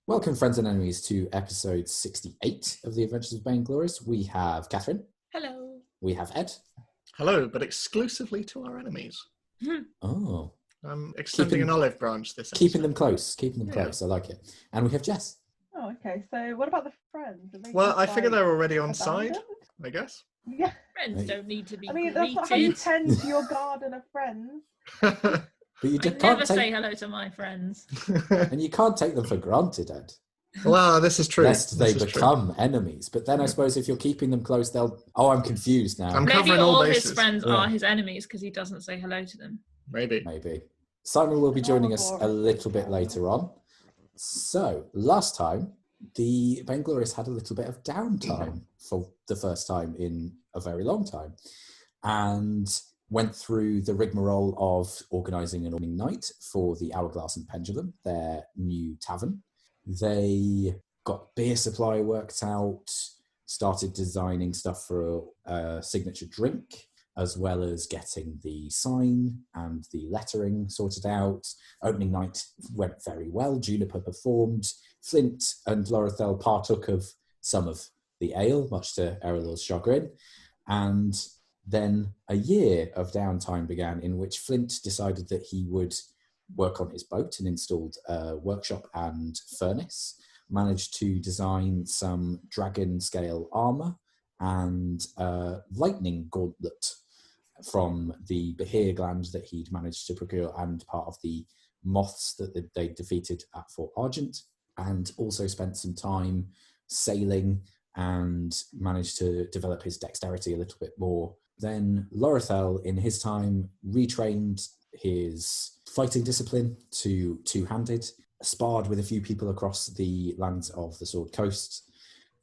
Welcome, friends and enemies, to episode 68 of The Adventures of Bane Glorious. We have Kathryn. Hello. We have Ed. Hello, but exclusively to our enemies. Oh. I'm extending an olive branch this episode. Keeping them close. Close. I like it. And we have Jess. Oh, okay. So what about the friends? Well, I figure they're already on side, I guess. Yeah. Friends don't need to be that's not how you tend to your garden of friends. But you I never say hello to my friends. And you can't take them for granted, Ed. Well, this is true. Lest they become enemies. But then I suppose if you're keeping them close, they'll... Oh, I'm confused now. Maybe all his friends are his enemies because he doesn't say hello to them. Maybe. Simon will be joining us a little bit later on. So, last time, the Bane Glorious had a little bit of downtime for the first time in a very long time. And went through the rigmarole of organising an morning night for the Hourglass and Pendulum, their new tavern. They got beer supply worked out, started designing stuff for a signature drink, as well as getting the sign and the lettering sorted out. Opening night went very well. Juniper performed. Flint and Lorethel partook of some of the ale, much to Erallur's chagrin. And then a year of downtime began in which Flint decided that he would work on his boat and installed a workshop and furnace, managed to design some dragon scale armour and a lightning gauntlet from the Behir gland that he'd managed to procure and part of the moths that they defeated at Fort Argent, and also spent some time sailing and managed to develop his dexterity a little bit more. Then Lorethel, in his time, retrained his fighting discipline to two-handed, sparred with a few people across the lands of the Sword Coast,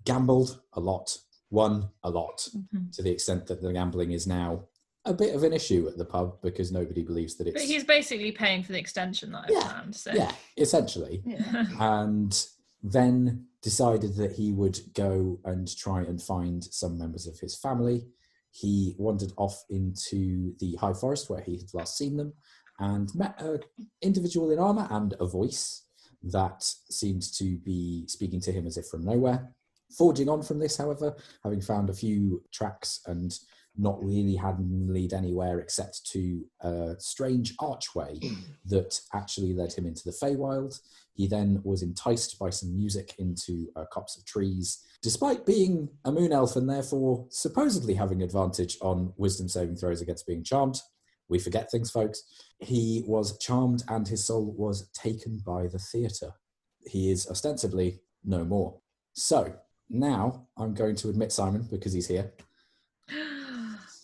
gambled a lot, won a lot, to the extent that the gambling is now a bit of an issue at the pub because nobody believes that it's... But he's basically paying for the extension that I planned. So. Yeah, essentially. Yeah. And then decided that he would go and try and find some members of his family. He wandered off into the High Forest where he had last seen them and met an individual in armour and a voice that seemed to be speaking to him as if from nowhere. Forging on from this, however, having found a few tracks and not really having lead anywhere except to a strange archway that actually led him into the Feywild. He then was enticed by some music into a copse of trees. Despite being a moon elf and therefore supposedly having advantage on wisdom saving throws against being charmed, we forget things, folks, he was charmed and his soul was taken by the theatre. He is ostensibly no more. So, now I'm going to admit Simon, because he's here.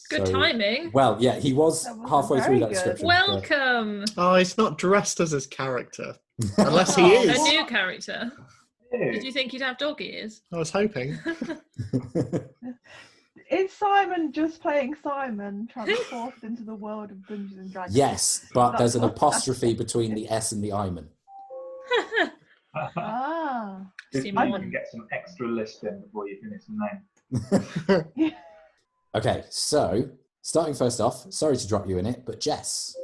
Good timing. Well, yeah, he was halfway through that description. Welcome. Oh, he's not dressed as his character. Unless he is. A new character. Did you think he'd have dog ears? I was hoping. Is Simon just playing Simon, transported into the world of Dungeons and Dragons? Yes, but there's an apostrophe between the S and the Iman. You can get some extra list in before you finish the name. Okay, so, starting first off, sorry to drop you in it, but Jess,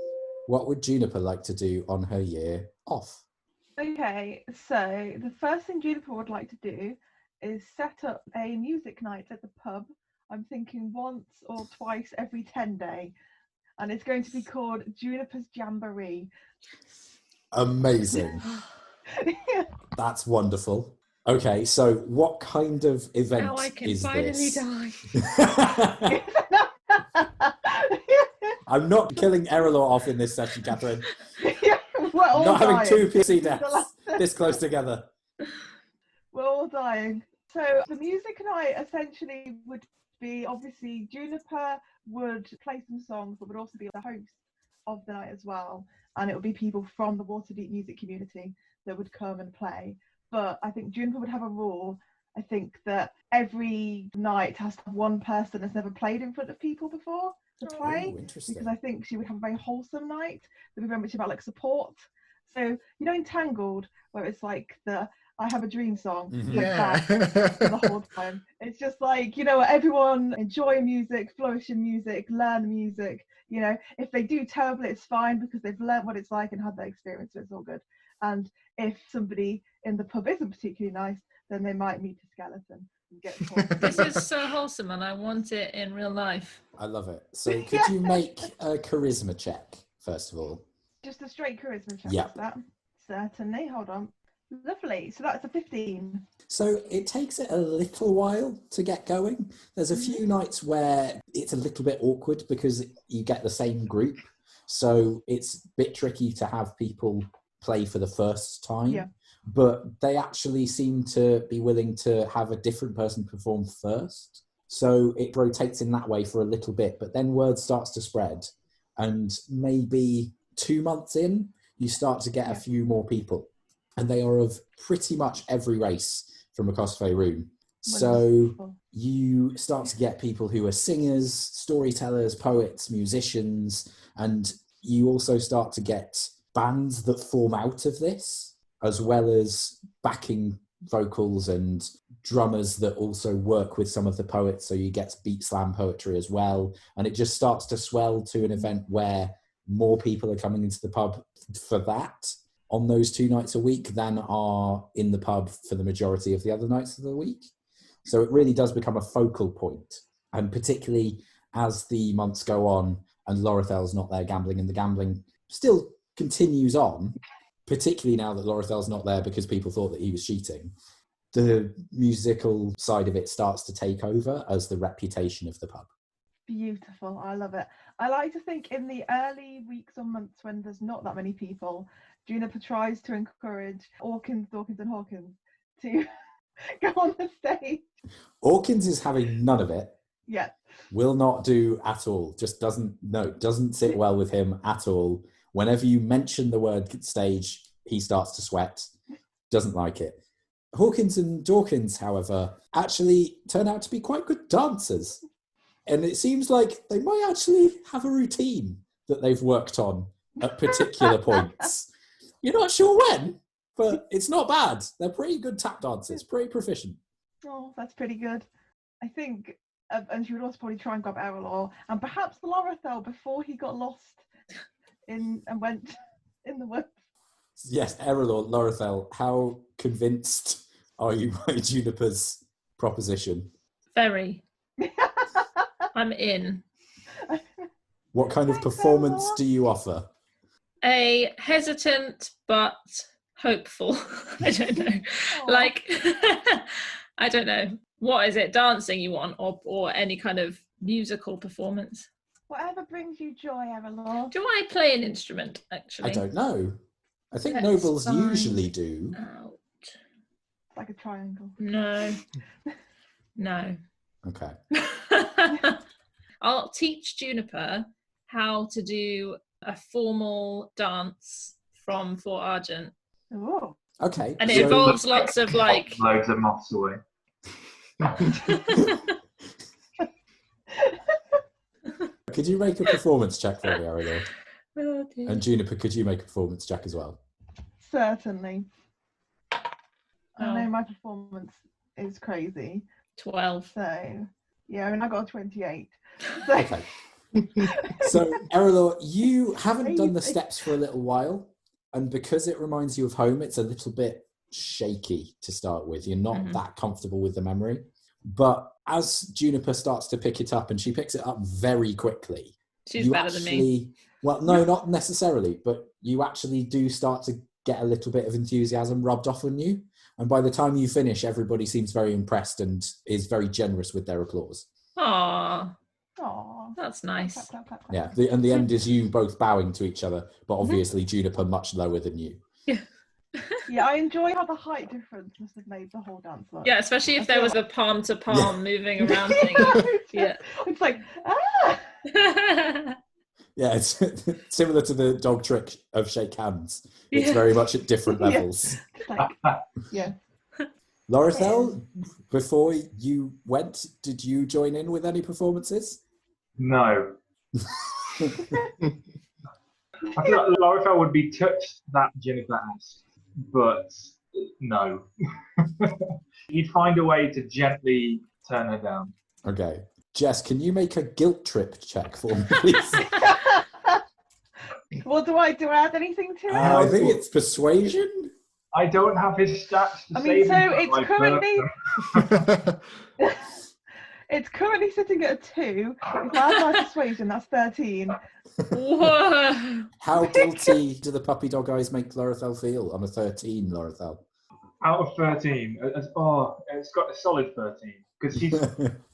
what would Juniper like to do on her year off? Okay, so the first thing Juniper would like to do is set up a music night at the pub. I'm thinking once or twice every 10 day. And it's going to be called Juniper's Jamboree. Amazing. That's wonderful. Okay, so what kind of event now I can is finally this? Die. I'm not killing Erallur off in this session, Kathryn. Yeah, we're all not dying. having two PC deaths this close together. We're all dying. So the music night essentially would be, obviously, Juniper would play some songs, but would also be the host of the night as well. And it would be people from the Waterdeep music community that would come and play. But I think Juniper would have a rule. I think that every night has to have one person that's never played in front of people before to play. Oh, interesting. Because I think she would have a very wholesome night. It would be very much about like support. So, you know, Entangled, where it's like the I Have a Dream song, like that the whole time. It's just like, you know, everyone enjoy music, flourish in music, learn music. You know, if they do terribly, it's fine because they've learned what it's like and had that experience, so it's all good. And if somebody in the pub isn't particularly nice, then they might meet a skeleton and get caught. This is so wholesome, and I want it in real life. I love it. So could you make a charisma check, first of all? Just a straight charisma check, Yeah. is that? Certainly, hold on. Lovely, so that's a 15. So it takes it a little while to get going. There's a few nights where it's a little bit awkward because you get the same group. So it's a bit tricky to have people play for the first time. Yeah. But they actually seem to be willing to have a different person perform first. So it rotates in that way for a little bit, but then word starts to spread. And maybe 2 months in, you start to get a few more people. And they are of pretty much every race from across Faerun. So Wonderful. you start to get people who are singers, storytellers, poets, musicians, and you also start to get bands that form out of this, as well as backing vocals and drummers that also work with some of the poets. So you get beat slam poetry as well. And it just starts to swell to an event where more people are coming into the pub for that on those 2 nights a week than are in the pub for the majority of the other nights of the week. So it really does become a focal point. And particularly as the months go on and Lorethel's not there gambling, and the gambling still continues on, particularly now that Lorethel's not there because people thought that he was cheating, the musical side of it starts to take over as the reputation of the pub. Beautiful, I love it. I like to think in the early weeks or months when there's not that many people, Juniper tries to encourage Orkins, Dawkins and Hawkins to go on the stage. Orkins is having none of it. Yeah. Will not do at all. Just doesn't sit well with him at all. Whenever you mention the word stage, he starts to sweat. Doesn't like it. Hawkins and Dawkins, however, actually turn out to be quite good dancers. And it seems like they might actually have a routine that they've worked on at particular points. You're not sure when, but it's not bad. They're pretty good tap dancers, pretty proficient. Oh, that's pretty good. I think, and she would also probably try and grab Erallur, and perhaps Lorethel before he got lost and went in the woods. Yes, Erallur, Lorethel, how convinced are you by Juniper's proposition? Very. I'm in. What kind of Thanks, performance Erallur. do you offer? A hesitant but hopeful. I don't know. Aw. Like, I don't know. What is it? Dancing you want, or any kind of musical performance? Whatever brings you joy, Erallur. Do I play an instrument, actually? I don't know. I think Let's nobles find usually do. out. Like a triangle. No. No. Okay. I'll teach Juniper how to do a formal dance from Fort Argent. Oh. Okay. And it so- involves lots of like... Loads of moths away. Could you make a performance check for me, Ariel? Oh, dear. And Juniper, could you make a performance check as well? Certainly. I Oh. know my performance is crazy. 12. So, yeah, I mean, I got a 28. So, Okay. So, Erallur, you haven't done the steps for a little while, and because it reminds you of home, it's a little bit shaky to start with. You're not that comfortable with the memory. But as Juniper starts to pick it up, and she picks it up very quickly, She's you better than me. Well, no, not necessarily, but you actually do start to get a little bit of enthusiasm rubbed off on you. And by the time you finish, everybody seems very impressed and is very generous with their applause. Aw, aw. that's nice. Clap, clap, clap, clap. Yeah, and the end is you both bowing to each other, but obviously Juniper much lower than you. Yeah, I enjoy how the height difference must have made the whole dance look. Yeah, especially if there was a palm to palm moving around thing. Yeah. It's like, ah! Yeah, it's similar to the dog trick of shake hands. It's Yeah. very much at different Yeah. levels. It's like, yeah. Lorethel, before you went, did you join in with any performances? No. I feel like Lorethel would be touched that Juniper asked, but no. You'd find a way to gently turn her down. Okay. Jess, can you make a guilt trip check for me, please? What do I do? Add anything to it? I think it's persuasion. I don't have his stats to I mean, save so him. it's currently sitting at a 2. If I add my persuasion, that's 13. Whoa. How guilty do the puppy dog eyes make Lorethel feel on a 13, Lorethel? Out of 13, it's got a solid 13 because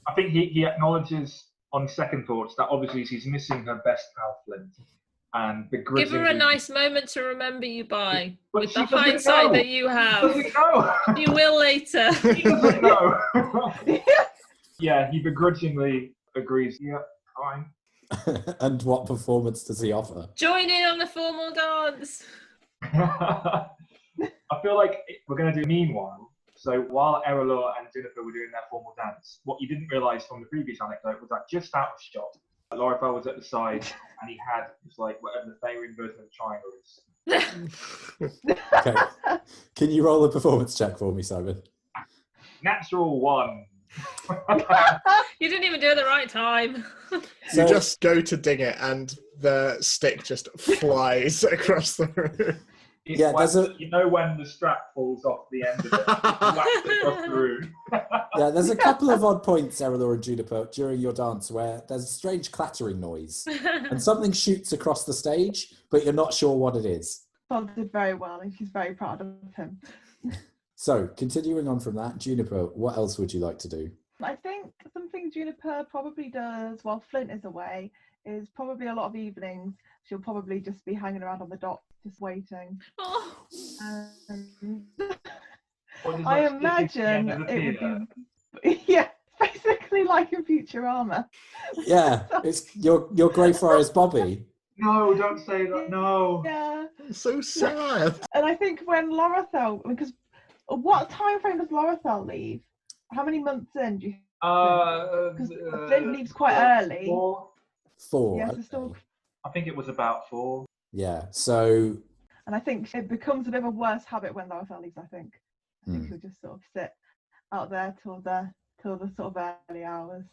I think he acknowledges on second thoughts that obviously she's missing her best pal Flint, and Give begrudgingly. her a nice moment to remember you by, But with she the doesn't hindsight know. that you He have. doesn't know. You will later. He doesn't know. Yeah, he begrudgingly agrees. Yeah, fine. And what performance does he offer? Join in on the formal dance. I feel like we're going to do meanwhile. So while Erallur and Juniper were doing their formal dance, what you didn't realise from the previous anecdote was that just out of shot, Lorethel was at the side and he had just like whatever the Therian version of the triangle is. Okay. Can you roll a performance check for me, Simon? Natural 1. You didn't even do it at the right time. You just go to dig it and the stick just flies across the room. Yeah, there's a- You know when the strap falls off the end of it, whacks across the room. Yeah, there's a couple of odd points, Erallur and Juniper, during your dance where there's a strange clattering noise and something shoots across the stage, but you're not sure what it is. Todd did very well, and she's very proud of him. So, continuing on from that, Juniper, what else would you like to do? I think something Juniper probably does while Flint is away is probably a lot of evenings. She'll probably just be hanging around on the dock, just waiting. Oh. I imagine it would be, yeah, basically like in Futurama. Yeah, it's your Greyfriars Bobby. No, don't say that. No. Yeah. So sad. And I think when Lorethel, because what time frame does Lorethel leave? How many months in do you think? Because Flint leaves quite early. 4. 4. Yes, okay. it's still. I think it was about 4. Yeah, so... And I think it becomes a bit of a worse habit when Lorethel leaves, I think. I think Hmm. she'll just sort of sit out there till the sort of early hours.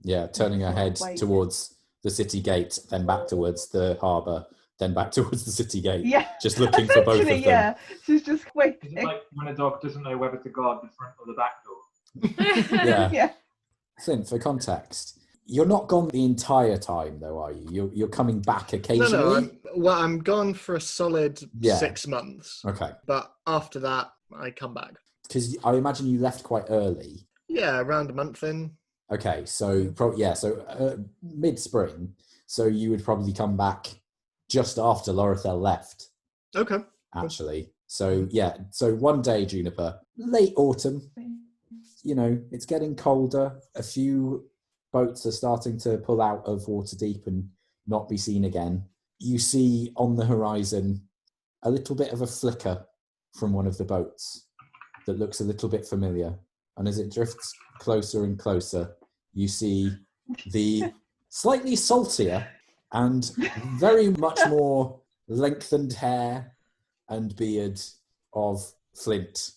Yeah, turning her Sort of head wait. towards the city gate, then back towards the harbour, then back towards the city gate. Yeah. Just looking for both of them. Essentially, yeah. She's just Is waiting. it like when a dog doesn't know whether to guard the front or the back door? Yeah. Yeah. Flint, for context, you're not gone the entire time, though, are you? You're coming back occasionally? No, I'm gone for a solid Yeah. 6 months. Okay. But after that, I come back. Because I imagine you left quite early. Yeah, around a month in. Okay, so mid-spring. So you would probably come back just after Lorethel left, Okay. actually. So yeah, so one day, Juniper, late autumn, you know, it's getting colder. A few boats are starting to pull out of Waterdeep and not be seen again. You see on the horizon a little bit of a flicker from one of the boats that looks a little bit familiar. And as it drifts closer and closer, you see the slightly saltier and very much more lengthened hair and beard of Flint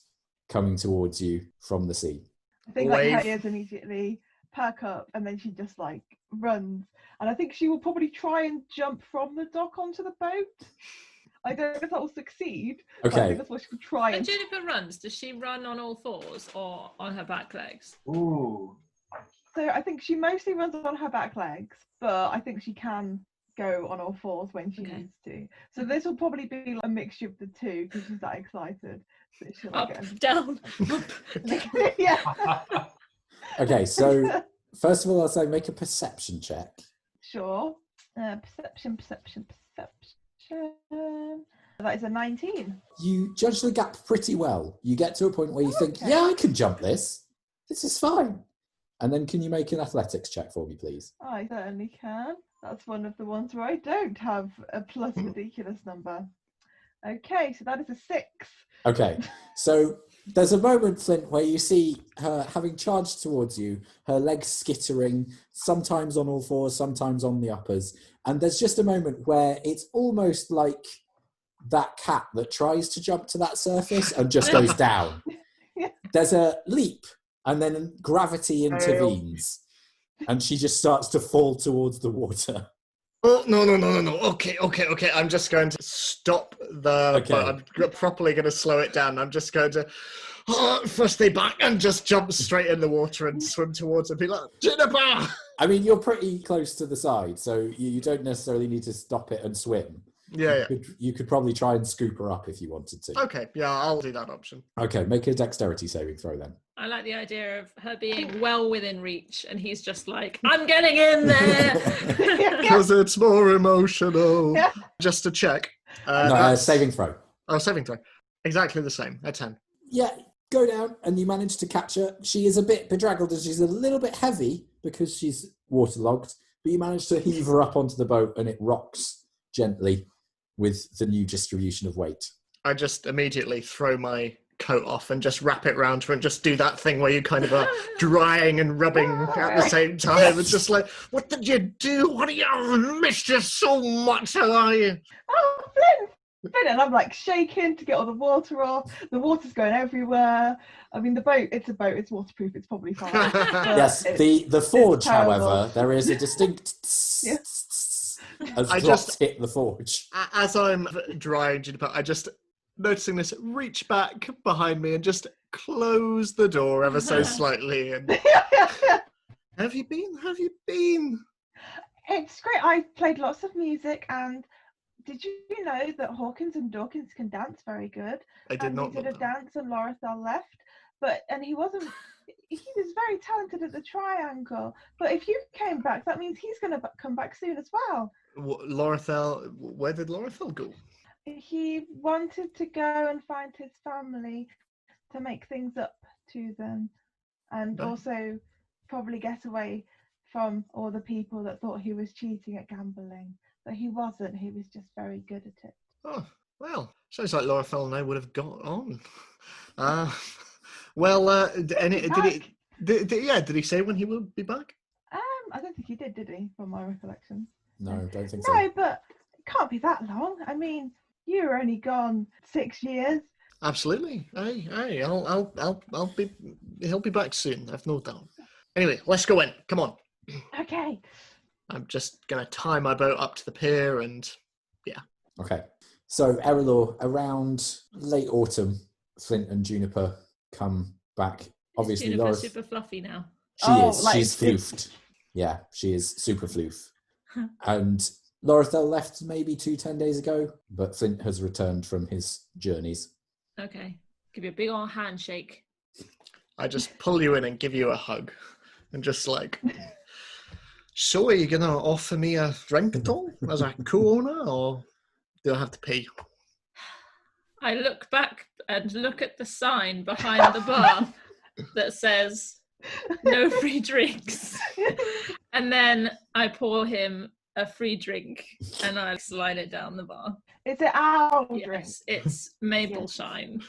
coming towards you from the sea. I think like her Wave. ears immediately perk up, and then she just like runs. And I think she will probably try and jump from the dock onto the boat. I don't know if that will succeed. But I Okay. think that's what she could try. When And Juniper runs, does she run on all fours or on her back legs? Ooh. so I think she mostly runs on her back legs, but I think she can go on all fours when she Okay. needs to. So this will probably be like a mixture of the two because she's that excited. So she'll Up, like, down, up. yeah. Okay, so first of all, I'll say make a perception check. Sure. Perception. That is a 19. You judge the gap pretty well. You get to a point where you think, Okay. yeah, I can jump this. This is fine. And then can you make an athletics check for me, please? I certainly can. That's one of the ones where I don't have a plus ridiculous number. Okay, so that is a 6. Okay, so there's a moment, Flint, where you see her having charged towards you, her legs skittering, sometimes on all fours, sometimes on the uppers. And there's just a moment where it's almost like that cat that tries to jump to that surface and just goes down. Yeah. There's a leap, and then gravity intervenes, and she just starts to fall towards the water. Oh, no. Okay. I'm just going to stop the Okay. boat. I'm properly going to slow it down. I'm just going to first stay back and just jump straight in the water and swim towards it and be like, Juniper! I mean, you're pretty close to the side, so you don't necessarily need to stop it and swim. Yeah. You could probably try and scoop her up if you wanted to. Okay, yeah, I'll do that option. Okay, make a dexterity saving throw then. I like the idea of her being well within reach, and he's just like, I'm getting in there. Because it's more emotional. Yeah. Just to check. Saving throw. Oh, saving throw. Exactly the same. A 10. Yeah, go down and you manage to catch her. She is a bit bedraggled and she's a little bit heavy because she's waterlogged, but you manage to heave her up onto the boat and it rocks gently with the new distribution of weight. I just immediately throw my coat off and just wrap it around her and just do that thing where you kind of are drying and rubbing at the same time. It's just like, what did you do? What do you missed you so much? How are you? Oh, Flint! And I'm like shaking to get all the water off. The water's going everywhere. I mean, the boat, it's a boat, it's waterproof, it's probably fine. Yes, the forge, however, there is a distinct Yeah. as I drops just- hit the forge. As I'm drying Juniper, I just, noticing this, reach back behind me and just close the door ever so slightly. And have you been? It's great. I played lots of music, and did you know that Hawkins and Dawkins can dance very good? I did And not he know did a that. dance and Lorethal left, and he was very talented at the triangle. But if you came back, that means he's going to come back soon as well. Lorethal, where did Lorethal go? He wanted to go and find his family to make things up to them, and Right. also probably get away from all the people that thought he was cheating at gambling. But he wasn't. He was just very good at it. Oh, well, sounds like Lorethal and I would have got on. Did he say when he will be back? I don't think he did he? From my recollection. No, don't think so. No, but it can't be that long. I mean, you were only gone 6 years. Absolutely. He'll be back soon. I've no doubt. Anyway, let's go in. Come on. Okay. I'm just gonna tie my boat up to the pier and Okay. So, Erallur, around late autumn, Flint and Juniper come back. Obviously, Juniper's Loreth, super fluffy now. she Oh, is. like- She's floofed. Yeah, she is super floof. And Lorethal left maybe 10 days ago, but Flint has returned from his journeys. Okay. Give you a big old handshake. I just pull you in and give you a hug and just like, so are you gonna offer me a drink at all as a co-owner, or do I have to pay? I look back and look at the sign behind the bar that says no free drinks. And then I pour him a free drink and I slide it down the bar. Is it our drink? Yes, it's maple Yes. shine.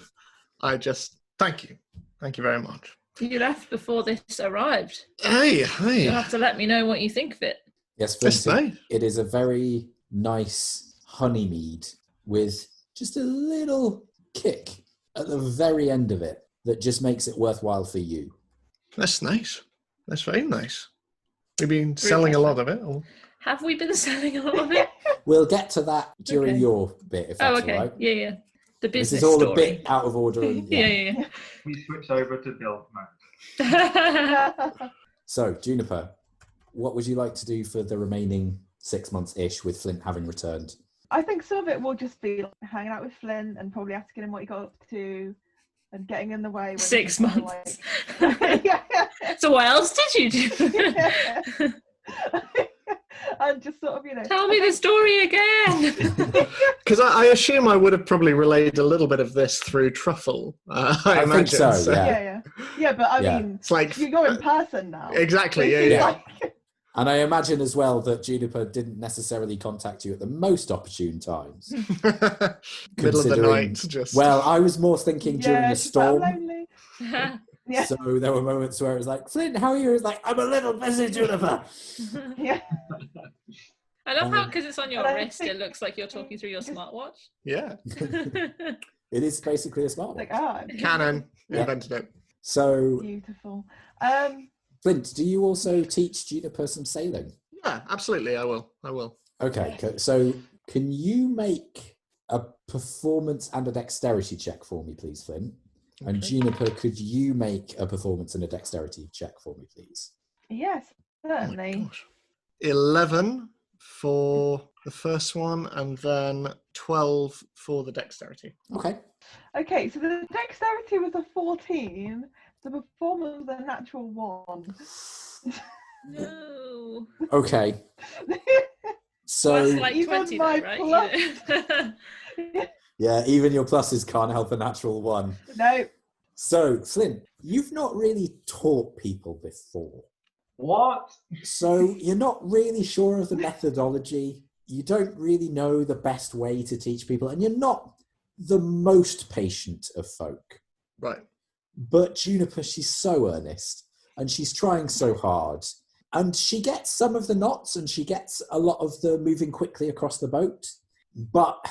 I just thank you very much. You left before this arrived. Hey, You'll have to let me know what you think of it. Yes, That's Flint, nice. it is a very nice honey mead with just a little kick at the very end of it that just makes it worthwhile for you. That's nice. That's very nice. We've been selling a lot of it. Or... Have we been selling a lot of it? We'll get to that during Okay. your bit, if Oh, that's okay. all right. Yeah. The This business is all story. a bit out of order. And, Yeah. We switch over to Bill mode. So, Juniper, what would you like to do for the remaining 6 months-ish with Flint having returned? I think some of it will just be hanging out with Flint and probably asking him what he got up to and getting in the way. When 6 he's kinda months. like- yeah. So what else did you do? And just sort of, Tell me the story again. Because I assume I would have probably relayed a little bit of this through Truffle. I think imagine. so, yeah. Yeah, but I Yeah. mean, It's like you're in person now. exactly. This is Yeah. like- And I imagine as well that Juniper didn't necessarily contact you at the most opportune times. Middle of the Considering- night, just. Well, I was more thinking during a she's like, storm. I'm lonely. Yeah. So there were moments where it was like, Flint, how are you? It's like, I'm a little busy, Juniper. Yeah. I love how, because it's on your But I wrist, think- it looks like you're talking through your smartwatch. yeah. It is basically a smartwatch. Like, oh, Canon Yeah. invented it. So, beautiful. Flint, do you also teach Juniper some sailing? Yeah, absolutely. I will. Okay, so can you make a performance and a dexterity check for me, please, Flint? And Okay. Juniper, could you make a performance and a dexterity check for me, please? Yes, Oh my certainly. gosh. 11 for the first one, and then 12 for the dexterity. Okay. Okay, so the dexterity was a 14. The performance was a natural 1. No. Okay. So Well, that's like Even 20 my though, right? plus- You know? yeah, even your pluses can't help a natural 1. No. So, Flint, you've not really taught people before. What? So you're not really sure of the methodology. You don't really know the best way to teach people, and you're not the most patient of folk. Right. But Juniper, she's so earnest, and she's trying so hard. And she gets some of the knots, and she gets a lot of the moving quickly across the boat. But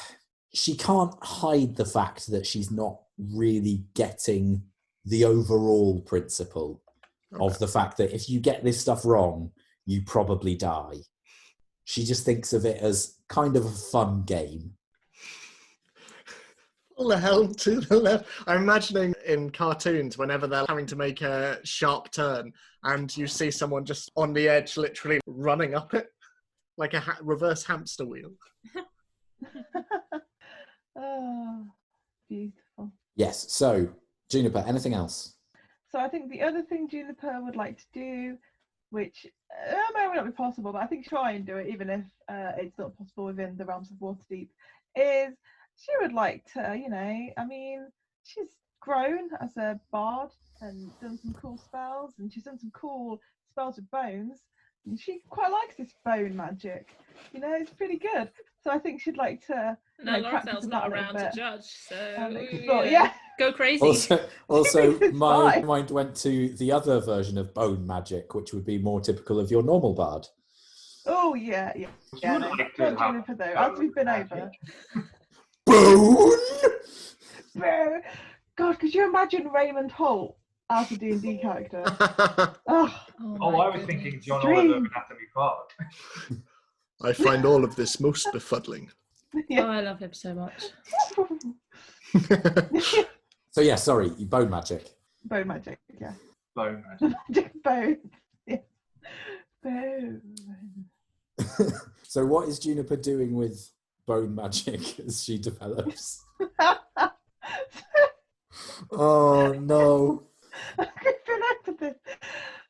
she can't hide the fact that she's not really getting the overall principle of the fact that if you get this stuff wrong, you probably die. She just thinks of it as kind of a fun game. Pull the helm to the left. I'm imagining in cartoons whenever they're having to make a sharp turn and you see someone just on the edge literally running up it like a reverse hamster wheel. Oh, beautiful. Yes, so Juniper, anything else? So I think the other thing Juniper would like to do, which may or may not be possible, but I think try and do it, even if it's not possible within the realms of Waterdeep, is she would like to, she's grown as a bard and done some cool spells, and she's done some cool spells with bones, and she quite likes this bone magic. It's pretty good. So I think she'd like to. No, practice Laurel's with not that a little around to bit. judge, so Explore, yeah. go crazy. Also It's my fine. mind went to the other version of bone magic, which would be more typical of your normal bard. Oh yeah. Would you No, like to not have Juniper though. As we've been magic? over. Bone! Bro, God, could you imagine Raymond Holt as a D&D character? Oh, Oh, Oh, my I was goodness. thinking John Dream. Oliver of Anatomy Park. I find all of this most befuddling. Oh, yeah. I love him so much. So yeah, sorry, bone magic. Bone magic, yeah. Bone magic. Magic bone. Yeah. Bone. So what is Juniper doing with bone magic as she develops? Oh no.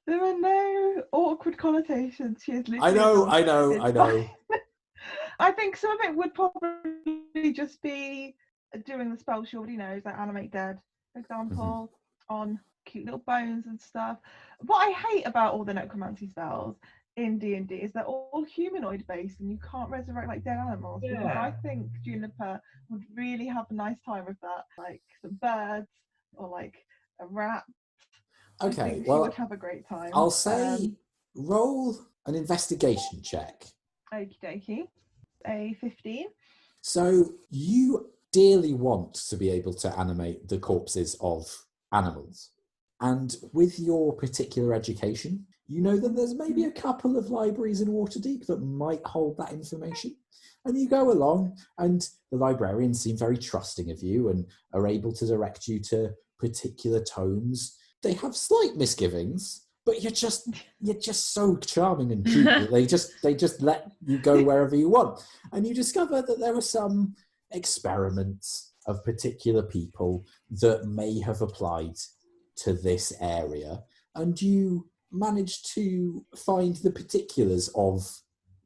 There are no awkward connotations. She is literally. I know. It's fine. I think some of it would probably just be doing the spell she already knows, like Animate Dead, for example, on cute little bones and stuff. What I hate about all the necromancy spells in D&D is they're all humanoid based and you can't resurrect like dead animals. Because Yeah. I think Juniper would really have a nice time with that, like some birds or like a rat. I Okay, think she well, would have a great time. I'll say roll an investigation check. Okie dokie. A 15. So you dearly want to be able to animate the corpses of animals. And with your particular education, you know that there's maybe a couple of libraries in Waterdeep that might hold that information. And you go along and the librarians seem very trusting of you and are able to direct you to particular tomes. They have slight misgivings, but you're just so charming and cute that they just let you go wherever you want. And you discover that there are some experiments of particular people that may have applied to this area, and you manage to find the particulars of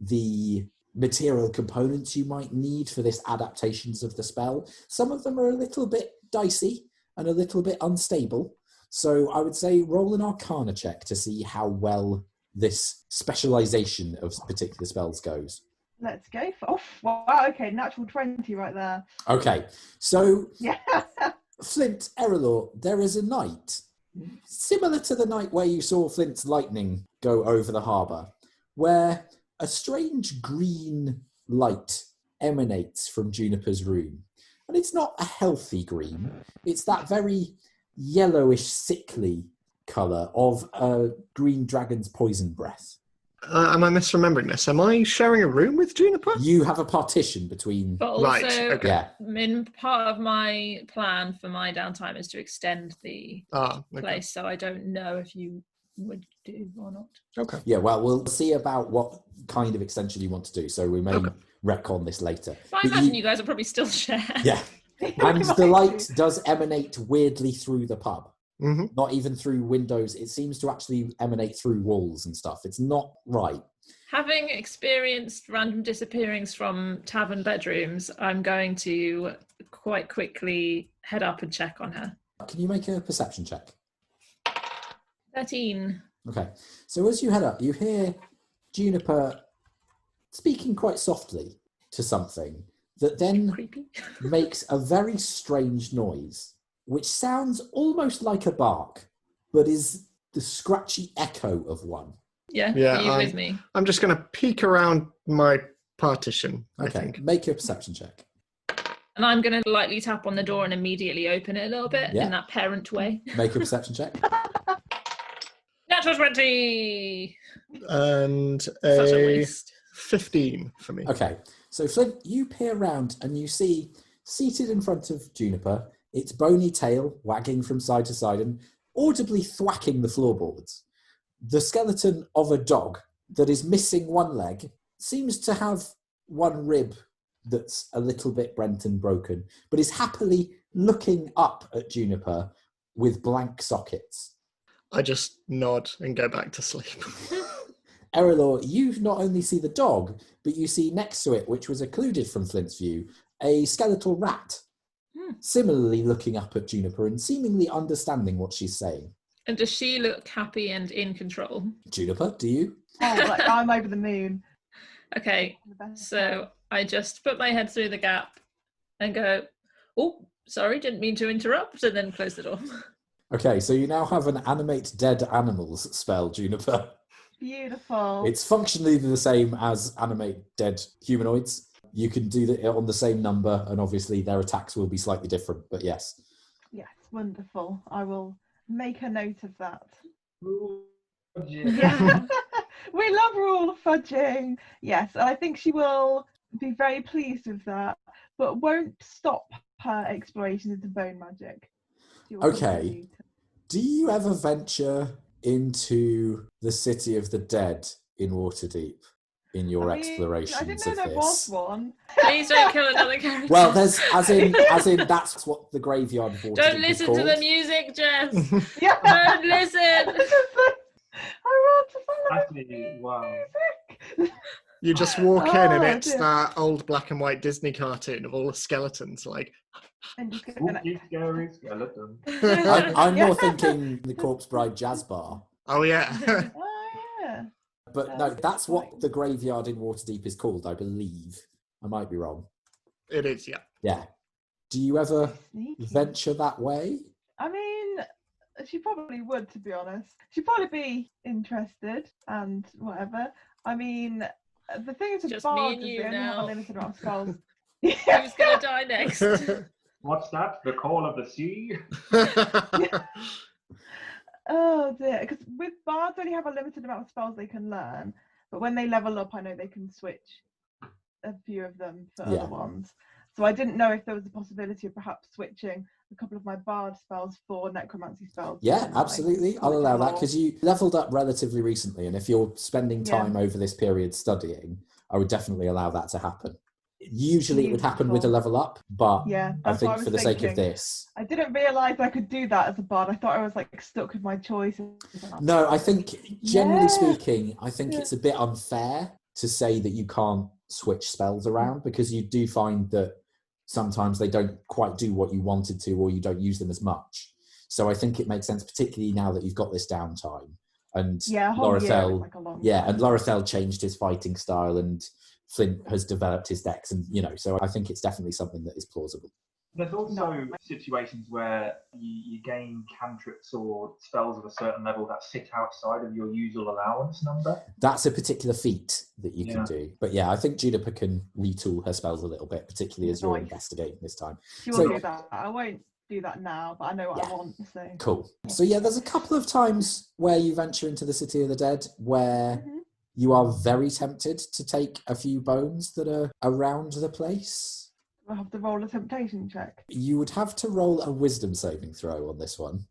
the material components you might need for this adaptations of the spell. Some of them are a little bit dicey and a little bit unstable. So I would say roll an Arcana check to see how well this specialization of particular spells goes. Let's go. Wow, okay, natural 20 right there. Okay, so Yeah. Flint, Erallur, there is a night, similar to the night where you saw Flint's lightning go over the harbour, where a strange green light emanates from Juniper's room. And it's not a healthy green, it's that very yellowish, sickly colour of a green dragon's poison breath. Am I misremembering this? Am I sharing a room with Juniper? You have a partition between. But also, Right, okay. Yeah. part of my plan for my downtime is to extend the Okay. place, so I don't know if you would do or not. Okay. Yeah, well, we'll see about what kind of extension you want to do, so we may retcon this later. But I But imagine you guys will probably still share. Yeah. And the light does emanate weirdly through the pub. Mm-hmm. Not even through windows. It seems to actually emanate through walls and stuff. It's not right. Having experienced random disappearings from tavern bedrooms, I'm going to quite quickly head up and check on her. Can you make a perception check? 13. Okay. So as you head up, you hear Juniper speaking quite softly to something that then Creepy. makes a very strange noise, which sounds almost like a bark, but is the scratchy echo of one. Yeah, Yeah, are you with me? I'm just going to peek around my partition, I Okay, think. make your perception check. And I'm going to lightly tap on the door and immediately open it a little bit Yeah. in that parent way. Make your perception check. Natural 20! And Such a a waste. 15 for me. Okay, so Flint, you peer around and you see, seated in front of Juniper, its bony tail wagging from side to side and audibly thwacking the floorboards, the skeleton of a dog that is missing one leg, seems to have one rib that's a little bit brent and broken, but is happily looking up at Juniper with blank sockets. I just nod and go back to sleep. Erallur, you not only see the dog, but you see next to it, which was occluded from Flint's view, a skeletal rat, similarly looking up at Juniper and seemingly understanding what she's saying. And does she look happy and in control? Juniper, do you? Oh, like, I'm over the moon. Okay, The best so I just put my head through the gap and go, oh, sorry, didn't mean to interrupt, and then close the door. Okay, so you now have an animate dead animals spell, Juniper. Beautiful. It's functionally the same as animate dead humanoids. You can do it on the same number, and obviously their attacks will be slightly different, but yes. Yes, wonderful. I will make a note of that. Yeah. We love rule fudging. Yes, and I think she will be very pleased with that, but won't stop her explorations into bone magic. She will Okay. continue to- Do you ever venture into the City of the Dead in Waterdeep in your I mean, explorations I didn't know of there this? was one. Please don't kill another character. Well, there's as in that's what the graveyard of Waterdeep Don't is listen called. to the music, Jess. Yeah. Don't listen. I want to follow Actually, wow. music. You just walk in and Oh, it's dear. that old black and white Disney cartoon of all the skeletons, like, And just go, Spooky, scary skeleton. I'm Yeah. more thinking the Corpse Bride Jazz Bar. oh yeah. oh yeah. But no, that's what the graveyard in Waterdeep is called, I believe. I might be wrong. It is, yeah. Yeah. Do you ever Sneaky. venture that way? I mean, she probably would, to be honest. She'd probably be interested and whatever. I mean, the thing is with Just me bards and is you they only have now. a limited amount of spells. Who's going to die next? What's that? The call of the sea? Oh dear, because with bards only have a limited amount of spells they can learn, but when they level up, I know they can switch a few of them for Yeah. other ones. So I didn't know if there was a possibility of perhaps switching a couple of my bard spells for necromancy spells. Yeah, within my absolutely. I'll college allow that lore. because you leveled up relatively recently. And if you're spending Yeah. time over this period studying, I would definitely allow that to happen. Usually it would happen with a Beautiful. level up, but Yeah, I that's what think I was for the sake of thinking. this. I didn't realise I could do that as a bard. I thought I was like stuck with my choice. No, I think generally Yeah. speaking, I think Yeah. it's a bit unfair to say that you can't switch spells around because you do find that sometimes they don't quite do what you wanted to or you don't use them as much. So I think it makes sense, particularly now that you've got this downtime. And Yeah, a whole year is Lorethel, like a long yeah, time. and Lorethel changed his fighting style and Flint has developed his decks and, so I think it's definitely something that is plausible. There's also situations where you gain cantrips or spells of a certain level that sit outside of your usual allowance number. That's a particular feat that you can Yeah. do. But yeah, I think Juniper can retool her spells a little bit, particularly as you're Nice. investigating this time. She will So- do that. I won't do that now, but I know what Yeah. I want. So Cool. So yeah, there's a couple of times where you venture into the City of the Dead where Mhm. You are very tempted to take a few bones that are around the place. I have to roll a temptation check. You would have to roll a wisdom saving throw on this one.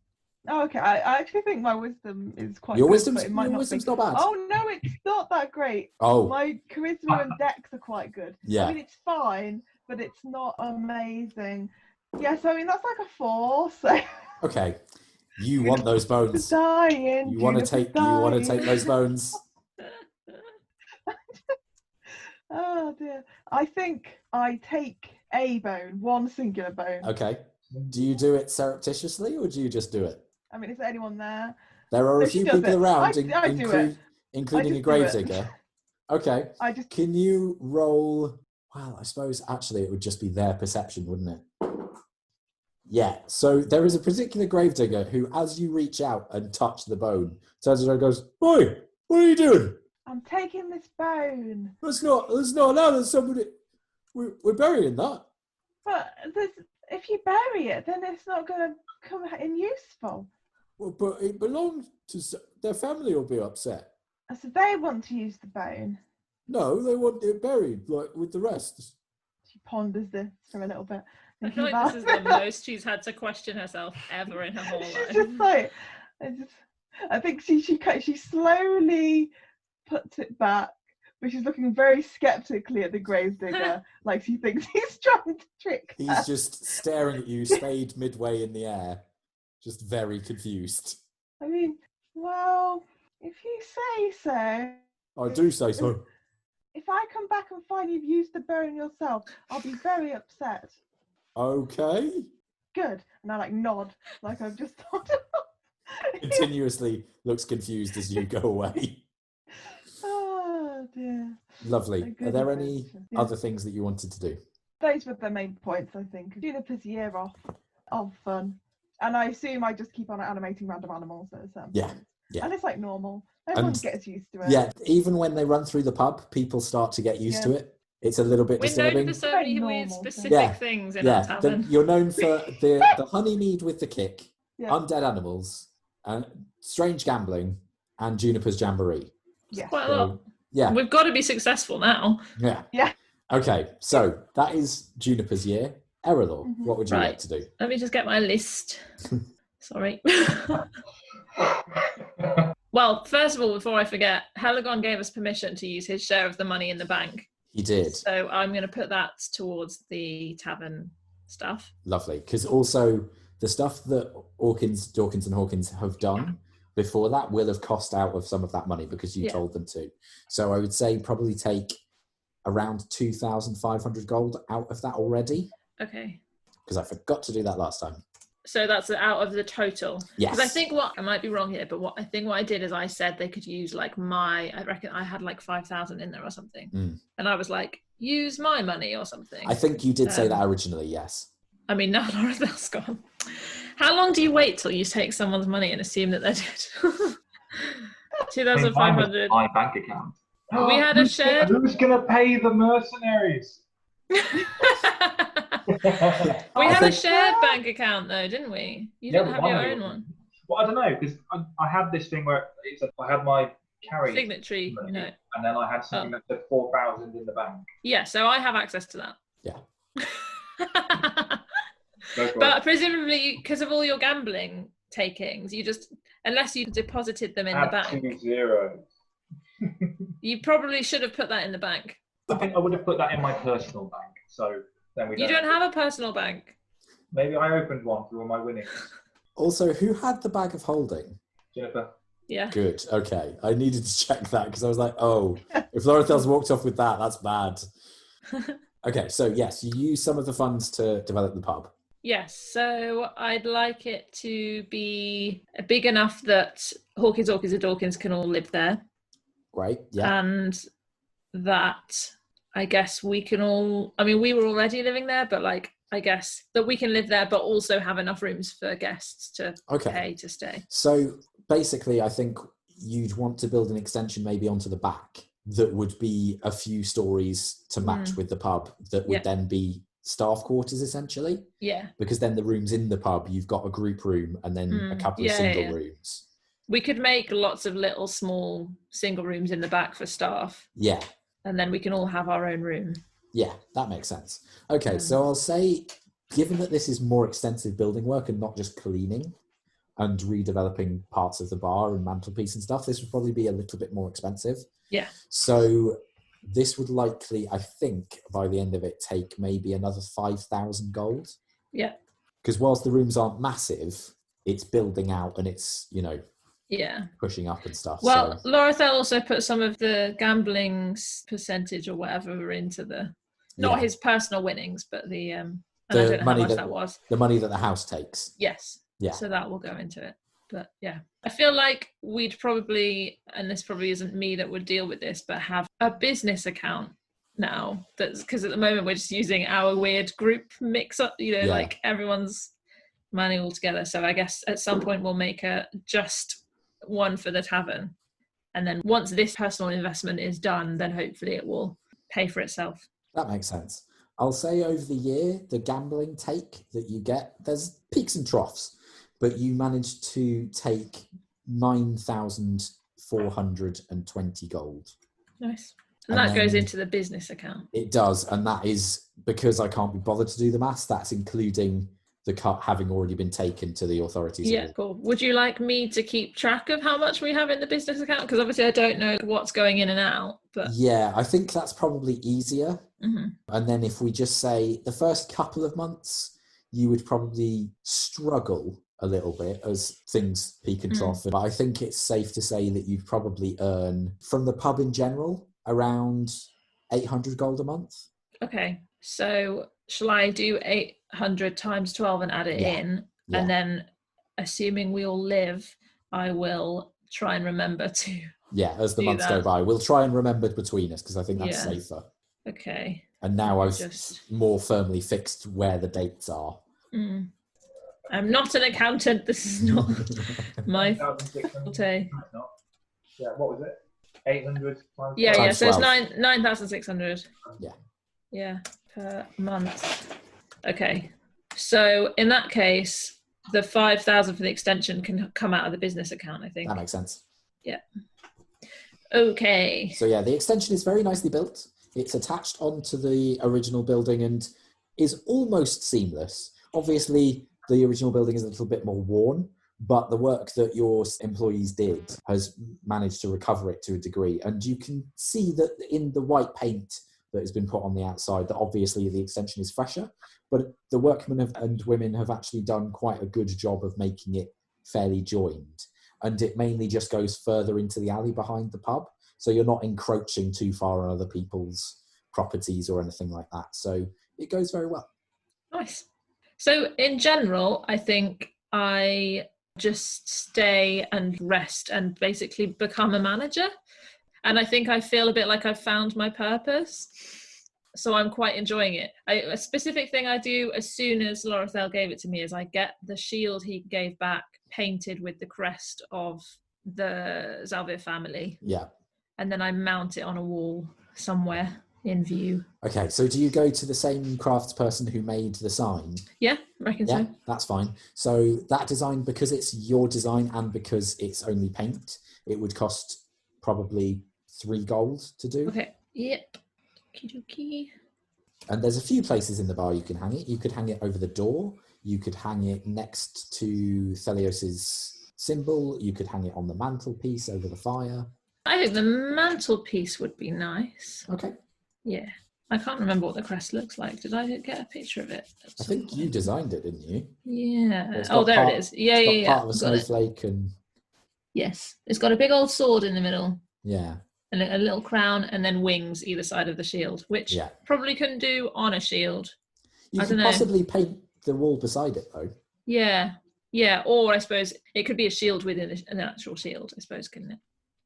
Oh, okay. I actually think my wisdom is quite Your good, wisdom's, but it might your not wisdom's be. not bad. Oh, no, it's not that great. Oh, My charisma and dex are quite good. yeah. I mean, it's fine, but it's not amazing. Yeah, so I mean, that's like a 4, so... Okay. You want those bones. Dying. You want to take those bones. Oh, dear. I think I take a bone, one singular bone. Okay. Do you do it surreptitiously or do you just do it? I mean, is there anyone there? There are No, a she few does people it. around, I do it. including a just do it. gravedigger. Okay. I just... Can you roll? Well, I suppose actually it would just be their perception, wouldn't it? Yeah. So there is a particular gravedigger who, as you reach out and touch the bone, turns around and goes, "Oi, what are you doing? I'm taking this bone. Let's not allow that somebody. We're burying that." But if you bury it, then it's not going to come in useful. Well, but it belongs to their family. Will be upset. So they want to use the bone. No, they want it buried like with the rest. She ponders this for a little bit. I feel like this is the most she's had to question herself ever in her whole life. She's just like, I think she slowly puts it back, but she's looking very skeptically at the gravedigger, like she thinks he's trying to trick her. He's just staring at you, spade midway in the air, just very confused. I mean, well, if you say so. I do say so. If I come back and find you've used the bone yourself, I'll be very upset. Okay. Good. And I nod, like I've just told Continuously looks confused as you go away. Oh dear. Lovely. Are there any Yeah. other things that you wanted to do? Those were the main points, I think. Juniper's year off of fun. And I assume I just keep on animating random animals at a certain Yeah, point. yeah. And it's like normal. Everyone And- gets used to it. Yeah, even when they run through the pub, people start to get used to it. It's a little bit We're known disturbing. for so Very many normal weird thing. specific Yeah, things in our Yeah, tavern. you're known for the honey mead with the kick, Yeah. undead animals, and strange gambling, and Juniper's jamboree. Yes. Quite a So, lot. yeah, We've got to be successful now. yeah. Yeah. Okay, so that is Juniper's year. Erallur, Mhm. what would you Right. like to do? Let me just get my list. Sorry. Well, first of all, before I forget, Helagon gave us permission to use his share of the money in the bank. He did. So I'm going to put that towards the tavern stuff. Lovely. Because also the stuff that Dawkins and Hawkins have done before that will have cost out of some of that money because you Yeah. told them to. So I would say probably take around 2,500 gold out of that already Okay. because I forgot to do that last time. So that's out of the total. Yes. Because I think I might be wrong here, but what I did is I said they could use I reckon I had 5,000 in there or something. Mm. And I was like, use my money or something. I think you did say Um, that originally, yes. I mean, now Laura's gone. How long do you wait till you take someone's money and assume that they're dead? 2,500. My bank account. We had a shared- Who's going to pay the mercenaries? We I had a think- shared bank account though, didn't we? You Yeah, didn't have we your had own it. one. Well, I don't know, because I had this thing where I had my carry, Signatory, money, you know. and then I had something that said 4,000 in the bank. Yeah, so I have access to that. Yeah. Go for But it. presumably, because of all your gambling takings, unless you deposited them in the Add bank, 2 zeros. you probably should have put that in the bank. I think I would have put that in my personal bank. So then we You don't have a personal bank. Maybe I opened one through all my winnings. Also, who had the bag of holding? Jennifer. Yeah. Good. Okay. I needed to check that because I was like, oh, if Lorethel's walked off with that, that's bad. Okay. So yes, you use some of the funds to develop the pub. Yes, so I'd like it to be big enough that Hawkins, Orchids, and Dawkins can all live there. Great. Yeah. And that I guess we can all, I mean, we were already living there, but I guess that we can live there, but also have enough rooms for guests to Okay. pay to stay. So basically, I think you'd want to build an extension maybe onto the back that would be a few stories to match with the pub that would Yeah. then be staff quarters essentially, Yeah. because then the rooms in the pub, you've got a group room and then a couple of Yeah, single yeah. rooms. We could make lots of little small single rooms in the back for staff, Yeah, and then we can all have our own room. yeah, that makes sense. Okay, so I'll say, given that this is more extensive building work and not just cleaning and redeveloping parts of the bar and mantelpiece and stuff, this would probably be a little bit more expensive. Yeah. So this would likely, I think, by the end of it, take maybe another 5,000 gold. Yeah. Because whilst the rooms aren't massive, it's building out and it's, Yeah. pushing up and stuff. Well, so. Lorethel also put some of the gambling percentage or whatever into not his personal winnings, but the and I don't know how much that was. The money that the house takes. Yes. Yeah. So that will go into it. But yeah, I feel like we'd probably, and this probably isn't me that would deal with this, but have a business account now. That's because at the moment we're just using our weird group mix up, like everyone's money all together. So I guess at some point we'll make just one for the tavern. And then once this personal investment is done, then hopefully it will pay for itself. That makes sense. I'll say over the year, the gambling take that you get, there's peaks and troughs, but you managed to take 9,420 gold. Nice. And that goes into the business account. It does, and that is because I can't be bothered to do the maths. That's including the cut having already been taken to the authorities. Yeah, cool. Would you like me to keep track of how much we have in the business account? Because obviously I don't know what's going in and out. But yeah, I think that's probably easier. Mm-hmm. And then if we just say the first couple of months, you would probably struggle a little bit as things peak and trough. But I think it's safe to say that you probably earn from the pub in general around 800 gold a month. Okay, so shall I do 800 times 12 and add it in? Yeah. And then assuming we all live, I will try and remember to as the months go by. We'll try and remember between us because I think that's safer. Okay. And now I've more firmly fixed where the dates are. I'm not an accountant. This is not my forte. Yeah, what was it? 800 times Yeah, so it's 12. 9,600. Yeah. Yeah, per month. Okay. So in that case, the 5,000 for the extension can come out of the business account, I think. That makes sense. Yeah. Okay. So yeah, the extension is very nicely built. It's attached onto the original building and is almost seamless. Obviously, the original building is a little bit more worn, but the work that your employees did has managed to recover it to a degree. And you can see that in the white paint that has been put on the outside, that obviously the extension is fresher, but the workmen and women have actually done quite a good job of making it fairly joined. And it mainly just goes further into the alley behind the pub. So you're not encroaching too far on other people's properties or anything like that. So it goes very well. Nice. So in general, I think I just stay and rest and basically become a manager. And I think I feel a bit like I've found my purpose. So I'm quite enjoying it. A specific thing I do as soon as Lorethel gave it to me is I get the shield he gave back painted with the crest of the Zalvir family. Yeah. And then I mount it on a wall somewhere in view. Okay, so do you go to the same craftsperson who made the sign? Yeah, I reckon so. That's fine. So that design, because it's your design and because it's only paint, it would cost probably 3 gold to do. Okay, yep. Okie. And there's a few places in the bar you can hang it. You could hang it over the door. You could hang it next to Thelios's symbol. You could hang it on the mantelpiece over the fire. I think the mantelpiece would be nice. Okay. Yeah. I can't remember what the crest looks like. Did I get a picture of it? I think you designed it, didn't you? Yeah. Oh, there it is. Yeah. Part of a snowflake and... Yes. It's got a big old sword in the middle. Yeah. And a little crown and then wings either side of the shield, which probably couldn't do on a shield. You could possibly paint the wall beside it, though. Yeah. Yeah. Or I suppose it could be a shield within an actual shield, I suppose, couldn't it?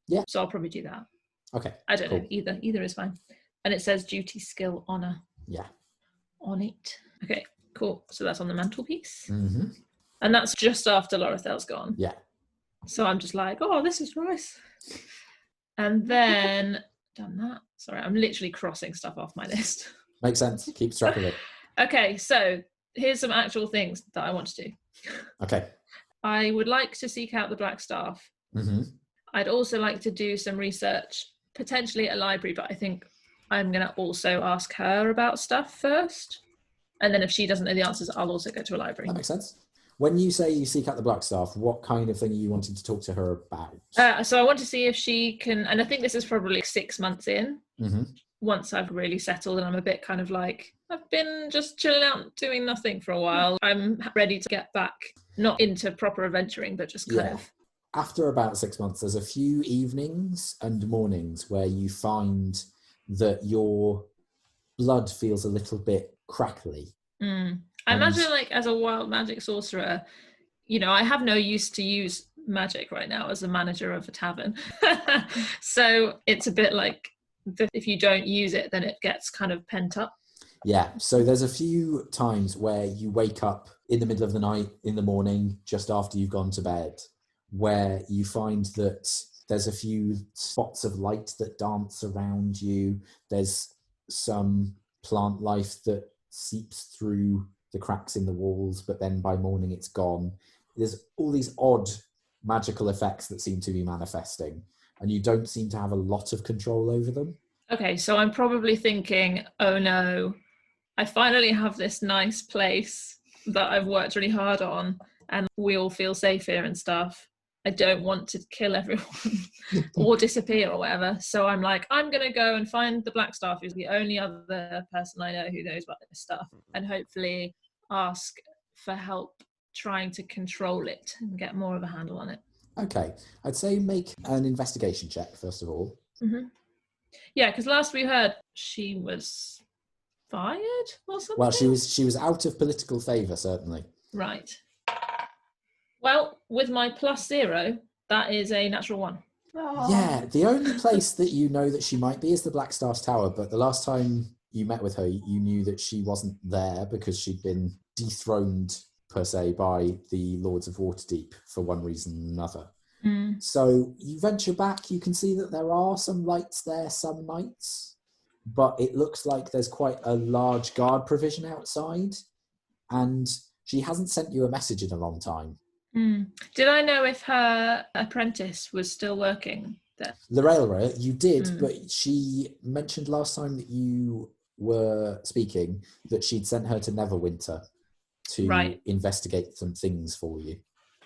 Yeah. So I'll probably do that. Okay. I don't know. Either is fine. And it says duty, skill, honor. Yeah. On it. Okay, cool. So that's on the mantelpiece. Mm-hmm. And that's just after Lorethel's gone. Yeah. So I'm just like, oh, this is nice. And then, done that. Sorry, I'm literally crossing stuff off my list. Makes sense. Keep track of it. Okay, so here's some actual things that I want to do. Okay. I would like to seek out the Black Staff Mm-hmm. I'd also like to do some research, potentially at a library, but I think I'm going to also ask her about stuff first. And then if she doesn't know the answers, I'll also go to a library. That makes sense. When you say you seek out the Blackstaff, what kind of thing are you wanting to talk to her about? So I want to see if she can, and I think this is probably 6 months in, Mm-hmm. once I've really settled and I'm a bit kind of like, I've been just chilling out doing nothing for a while. I'm ready to get back, not into proper adventuring, but just kind of. After about 6 months, there's a few evenings and mornings where you find that your blood feels a little bit crackly. I imagine, like, as a wild magic sorcerer, you know, I have no use to use magic right now as a manager of a tavern. So it's a bit like, if you don't use it, then it gets kind of pent up. Yeah, so there's a few times where you wake up in the middle of the night, in the morning, just after you've gone to bed, where you find that there's a few spots of light that dance around you. There's some plant life that seeps through the cracks in the walls, but then by morning it's gone. There's all these odd magical effects that seem to be manifesting, and you don't seem to have a lot of control over them. Okay, so I'm probably thinking, oh no, I finally have this nice place that I've worked really hard on, and we all feel safe here and stuff. I don't want to kill everyone or disappear or whatever. So I'm like, I'm going to go and find the Blackstaff, who's the only other person I know who knows about this stuff, and hopefully ask for help trying to control it and get more of a handle on it. Okay, I'd say make an investigation check, first of all. Mm-hmm. Yeah, because last we heard, she was fired or something? Well, she was out of political favour, certainly. Right. Well, with my +0, that is a natural 1. Oh. Yeah, the only place that you know that she might be is the Blackstaff's Tower, but the last time you met with her, you knew that she wasn't there because she'd been dethroned, per se, by the Lords of Waterdeep for one reason or another. So you venture back, you can see that there are some lights there some nights, but it looks like there's quite a large guard provision outside, and she hasn't sent you a message in a long time. Did I know if her apprentice was still working there? Erallur, you did, but she mentioned last time that you were speaking that she'd sent her to Neverwinter to investigate some things for you.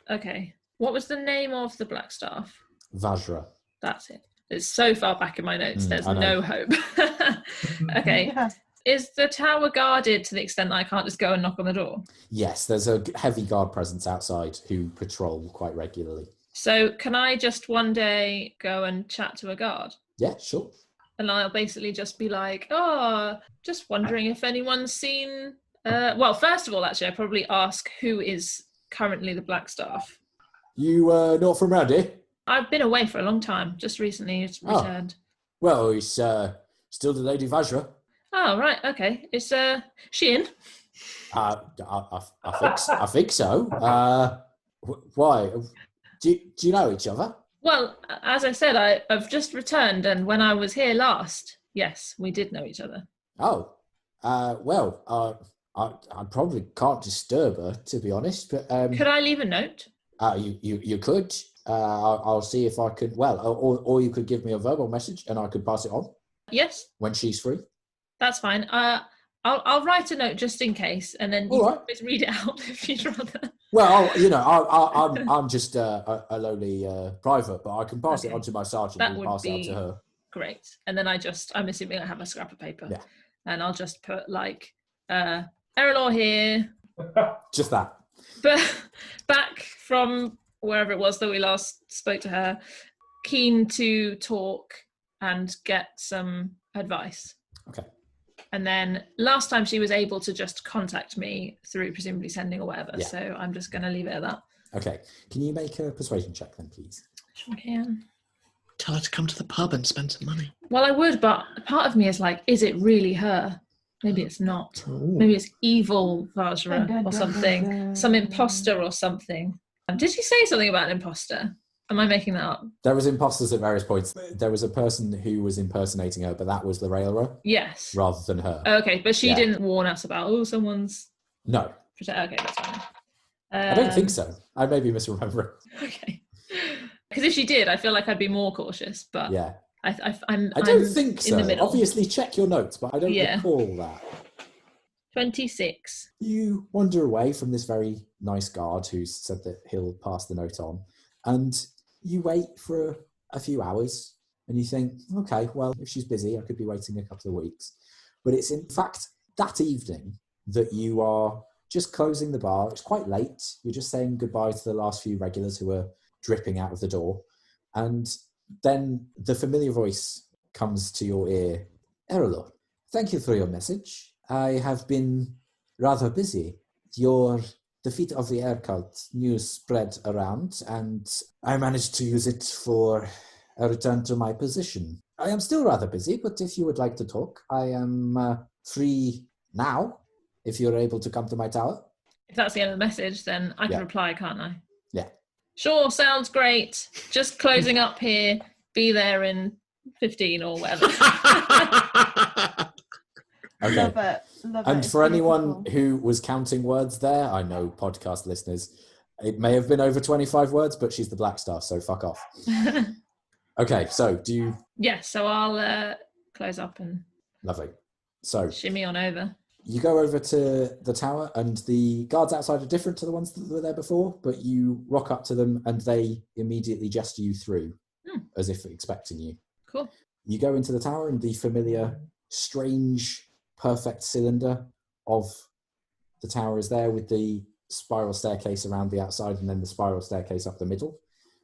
Okay. What was the name of the Blackstaff? Vajra. That's it. It's so far back in my notes, there's no hope. Okay. Yeah. Is the tower guarded to the extent that I can't just go and knock on the door? Yes, there's a heavy guard presence outside who patrol quite regularly. So can I just one day go and chat to a guard? Yeah, sure. And I'll basically just be like, oh, just wondering if anyone's seen... well, first of all, actually, I'd probably ask who is currently the Blackstaff. You not from around here? I've been away for a long time, just recently returned. Well, it's still the Lady Vajra. Oh, right, okay. Is she in? I think so. Why? Do you know each other? Well, as I said, I've just returned, and when I was here last, yes, we did know each other. Oh, well, I probably can't disturb her, to be honest. But could I leave a note? You could. I'll see if I could. Well, or you could give me a verbal message, and I could pass it on. Yes. When she's free. That's fine. I'll write a note just in case, and then you can always read it out if you'd rather. Well, I'm just a lowly private, but I can pass it on to my sergeant and pass it on to her. Great. And then I'm assuming I have a scrap of paper. Yeah. And I'll just put like, Erallur here. Just that. But back from wherever it was that we last spoke to her, keen to talk and get some advice. Okay. And then last time she was able to just contact me through presumably sending or whatever. Yeah. So I'm just going to leave it at that. Okay. Can you make a persuasion check then, please? Sure can. Tell her to come to the pub and spend some money. Well, I would, but part of me is like, is it really her? Maybe it's not. Ooh. Maybe it's evil Vajra or something. Some imposter or something. Did she say something about an imposter? Am I making that up? There was imposters at various points. There was a person who was impersonating her, but that was Erallur Yes. rather than her. Okay, but she didn't warn us about, someone's... No. Okay, that's fine. I don't think so. I may be misremembering. Okay. Because Because if she did, I feel like I'd be more cautious. But Yeah. I'm don't think so. in the middle. Obviously, check your notes, but I don't recall that. 26. You wander away from this very nice guard who said that he'll pass the note on, and you wait for a few hours, and you think, okay, well, if she's busy, I could be waiting a couple of weeks. But it's in fact that evening that you are just closing the bar. It's quite late. You're just saying goodbye to the last few regulars who are dripping out of the door. And then the familiar voice comes to your ear. Erallur, thank you for your message. I have been rather busy. Your defeat of the air cult news spread around, and I managed to use it for a return to my position. I am still rather busy, but if you would like to talk, I am free now, if you're able to come to my tower. If that's the end of the message, then I can Yeah. reply, can't I? Yeah. Sure, sounds great. Just closing up here. Be there in 15 or whatever. Okay. Love it. Love And it. It's for anyone beautiful. who was counting words there, I know podcast listeners, it may have been over 25 words, but she's the Black Star, so fuck off. Okay, so do you... Yes, so I'll close up and Lovely. So shimmy on over. you go over to the tower, and the guards outside are different to the ones that were there before, but you rock up to them and they immediately gesture you through, as if expecting you. Cool. You go into the tower, and the familiar, strange, perfect cylinder of the tower is there, with the spiral staircase around the outside and then the spiral staircase up the middle.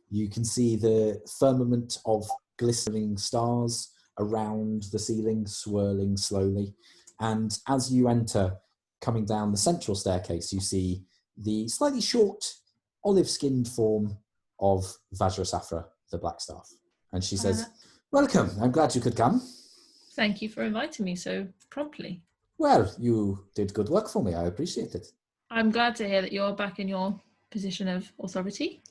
You can see the firmament of glistening stars around the ceiling, swirling slowly. And as you enter, coming down the central staircase, you see the slightly short, olive-skinned form of Vajrasafra, the Black Staff. And she says, welcome, I'm glad you could come. Thank you for inviting me so promptly. Well, you did good work for me, I appreciate it. I'm glad to hear that you're back in your position of authority.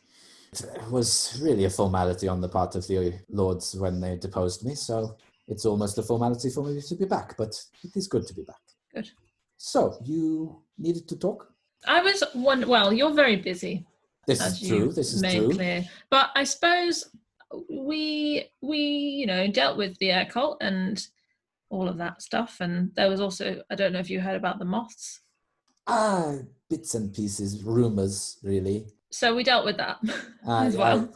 It was really a formality on the part of the lords when they deposed me, so it's almost a formality for me to be back, but it is good to be back. Good. So, you needed to talk? I was well, you're very busy. This as is you true, this is made true. clear. But I suppose we dealt with the air cult and all of that stuff, and there was also, I don't know if you heard about the moths. Bits and pieces, rumours, really. So we dealt with that as well.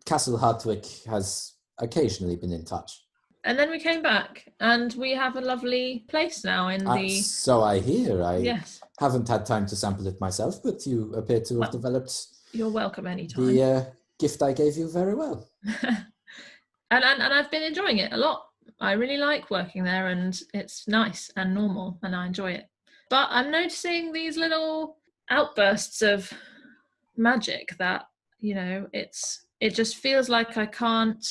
Castle Hartwick has occasionally been in touch. And then we came back, and we have a lovely place now in the... So I hear. I Yes. haven't had time to sample it myself, but you appear to have Well, developed You're welcome anytime. the gift I gave you very well. and I've been enjoying it a lot. I really like working there, and it's nice and normal, and I enjoy it. But I'm noticing these little outbursts of magic that, it just feels like I can't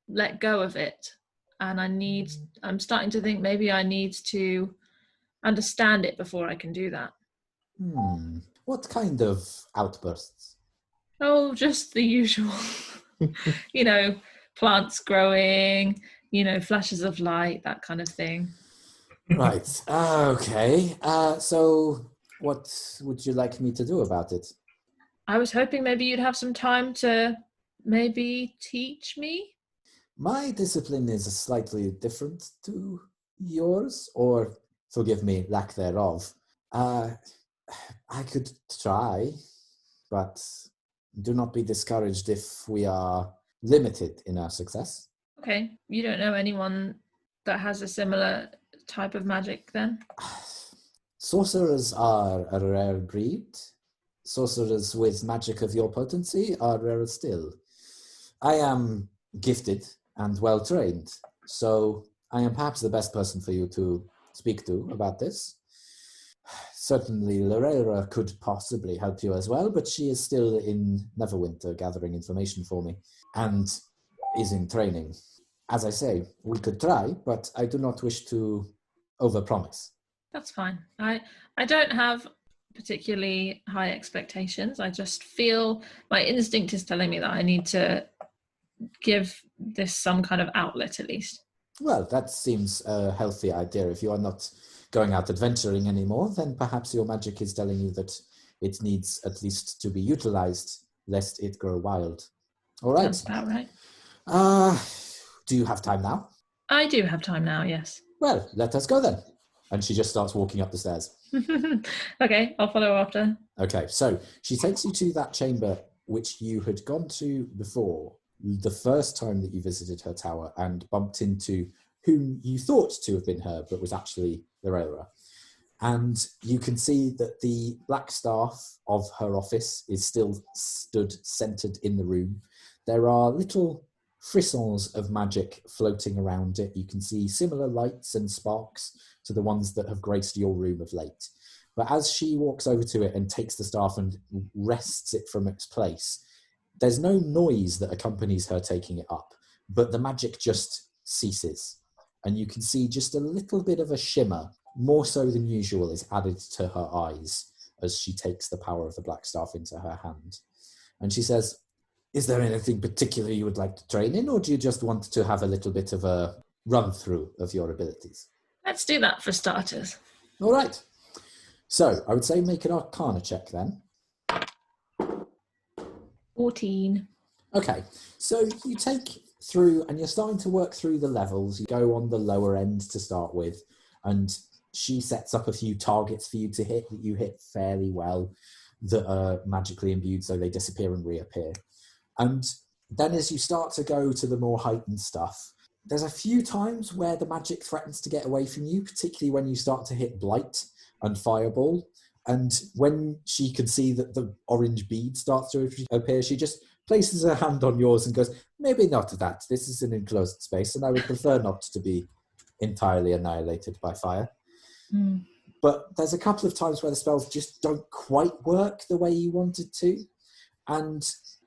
let go of it. And I'm starting to think maybe I need to understand it before I can do that. What kind of outbursts? Oh, just the usual, plants growing, flashes of light, that kind of thing. Right. Okay. So what would you like me to do about it? I was hoping maybe you'd have some time to maybe teach me. My discipline is slightly different to yours, or forgive me, lack thereof. I could try, but do not be discouraged if we are limited in our success. Okay, you don't know anyone that has a similar type of magic then? Sorcerers are a rare breed. Sorcerers with magic of your potency are rarer still. I am gifted and well trained, so I am perhaps the best person for you to speak to about this. Certainly Lorera could possibly help you as well, but she is still in Neverwinter gathering information for me and is in training. As I say, we could try, but I do not wish to overpromise. That's fine. I don't have particularly high expectations. I just feel my instinct is telling me that I need to give this some kind of outlet at least. Well, that seems a healthy idea. If you are not going out adventuring anymore, then perhaps your magic is telling you that it needs at least to be utilized, lest it grow wild. All right. That's about right. Do you have time now? I do have time now, yes. Well, let us go then. And she just starts walking up the stairs. Okay, I'll follow after. Okay, so she takes you to that chamber which you had gone to before, the first time that you visited her tower, and bumped into whom you thought to have been her, but was actually Erallur. And you can see that the black staff of her office is still stood centered in the room. There are little frissons of magic floating around it. You can see similar lights and sparks to the ones that have graced your room of late. But as she walks over to it and takes the staff and wrests it from its place, there's no noise that accompanies her taking it up, but the magic just ceases. And you can see just a little bit of a shimmer, more so than usual, is added to her eyes as she takes the power of the black staff into her hand. And she says, "Is there anything particular you would like to train in, or do you just want to have a little bit of a run-through of your abilities?" Let's do that for starters. All right. So I would say make an Arcana check then. 14. Okay, so you take through and you're starting to work through the levels. You go on the lower end to start with, and she sets up a few targets for you to hit that you hit fairly well, that are magically imbued, so they disappear and reappear. And then as you start to go to the more heightened stuff, there's a few times where the magic threatens to get away from you, particularly when you start to hit Blight and Fireball. And when she can see that the orange bead starts to appear, she just places her hand on yours and goes, "Maybe not that. This is an enclosed space, and I would prefer not to be entirely annihilated by fire." Mm. But there's a couple of times where the spells just don't quite work the way you wanted to. And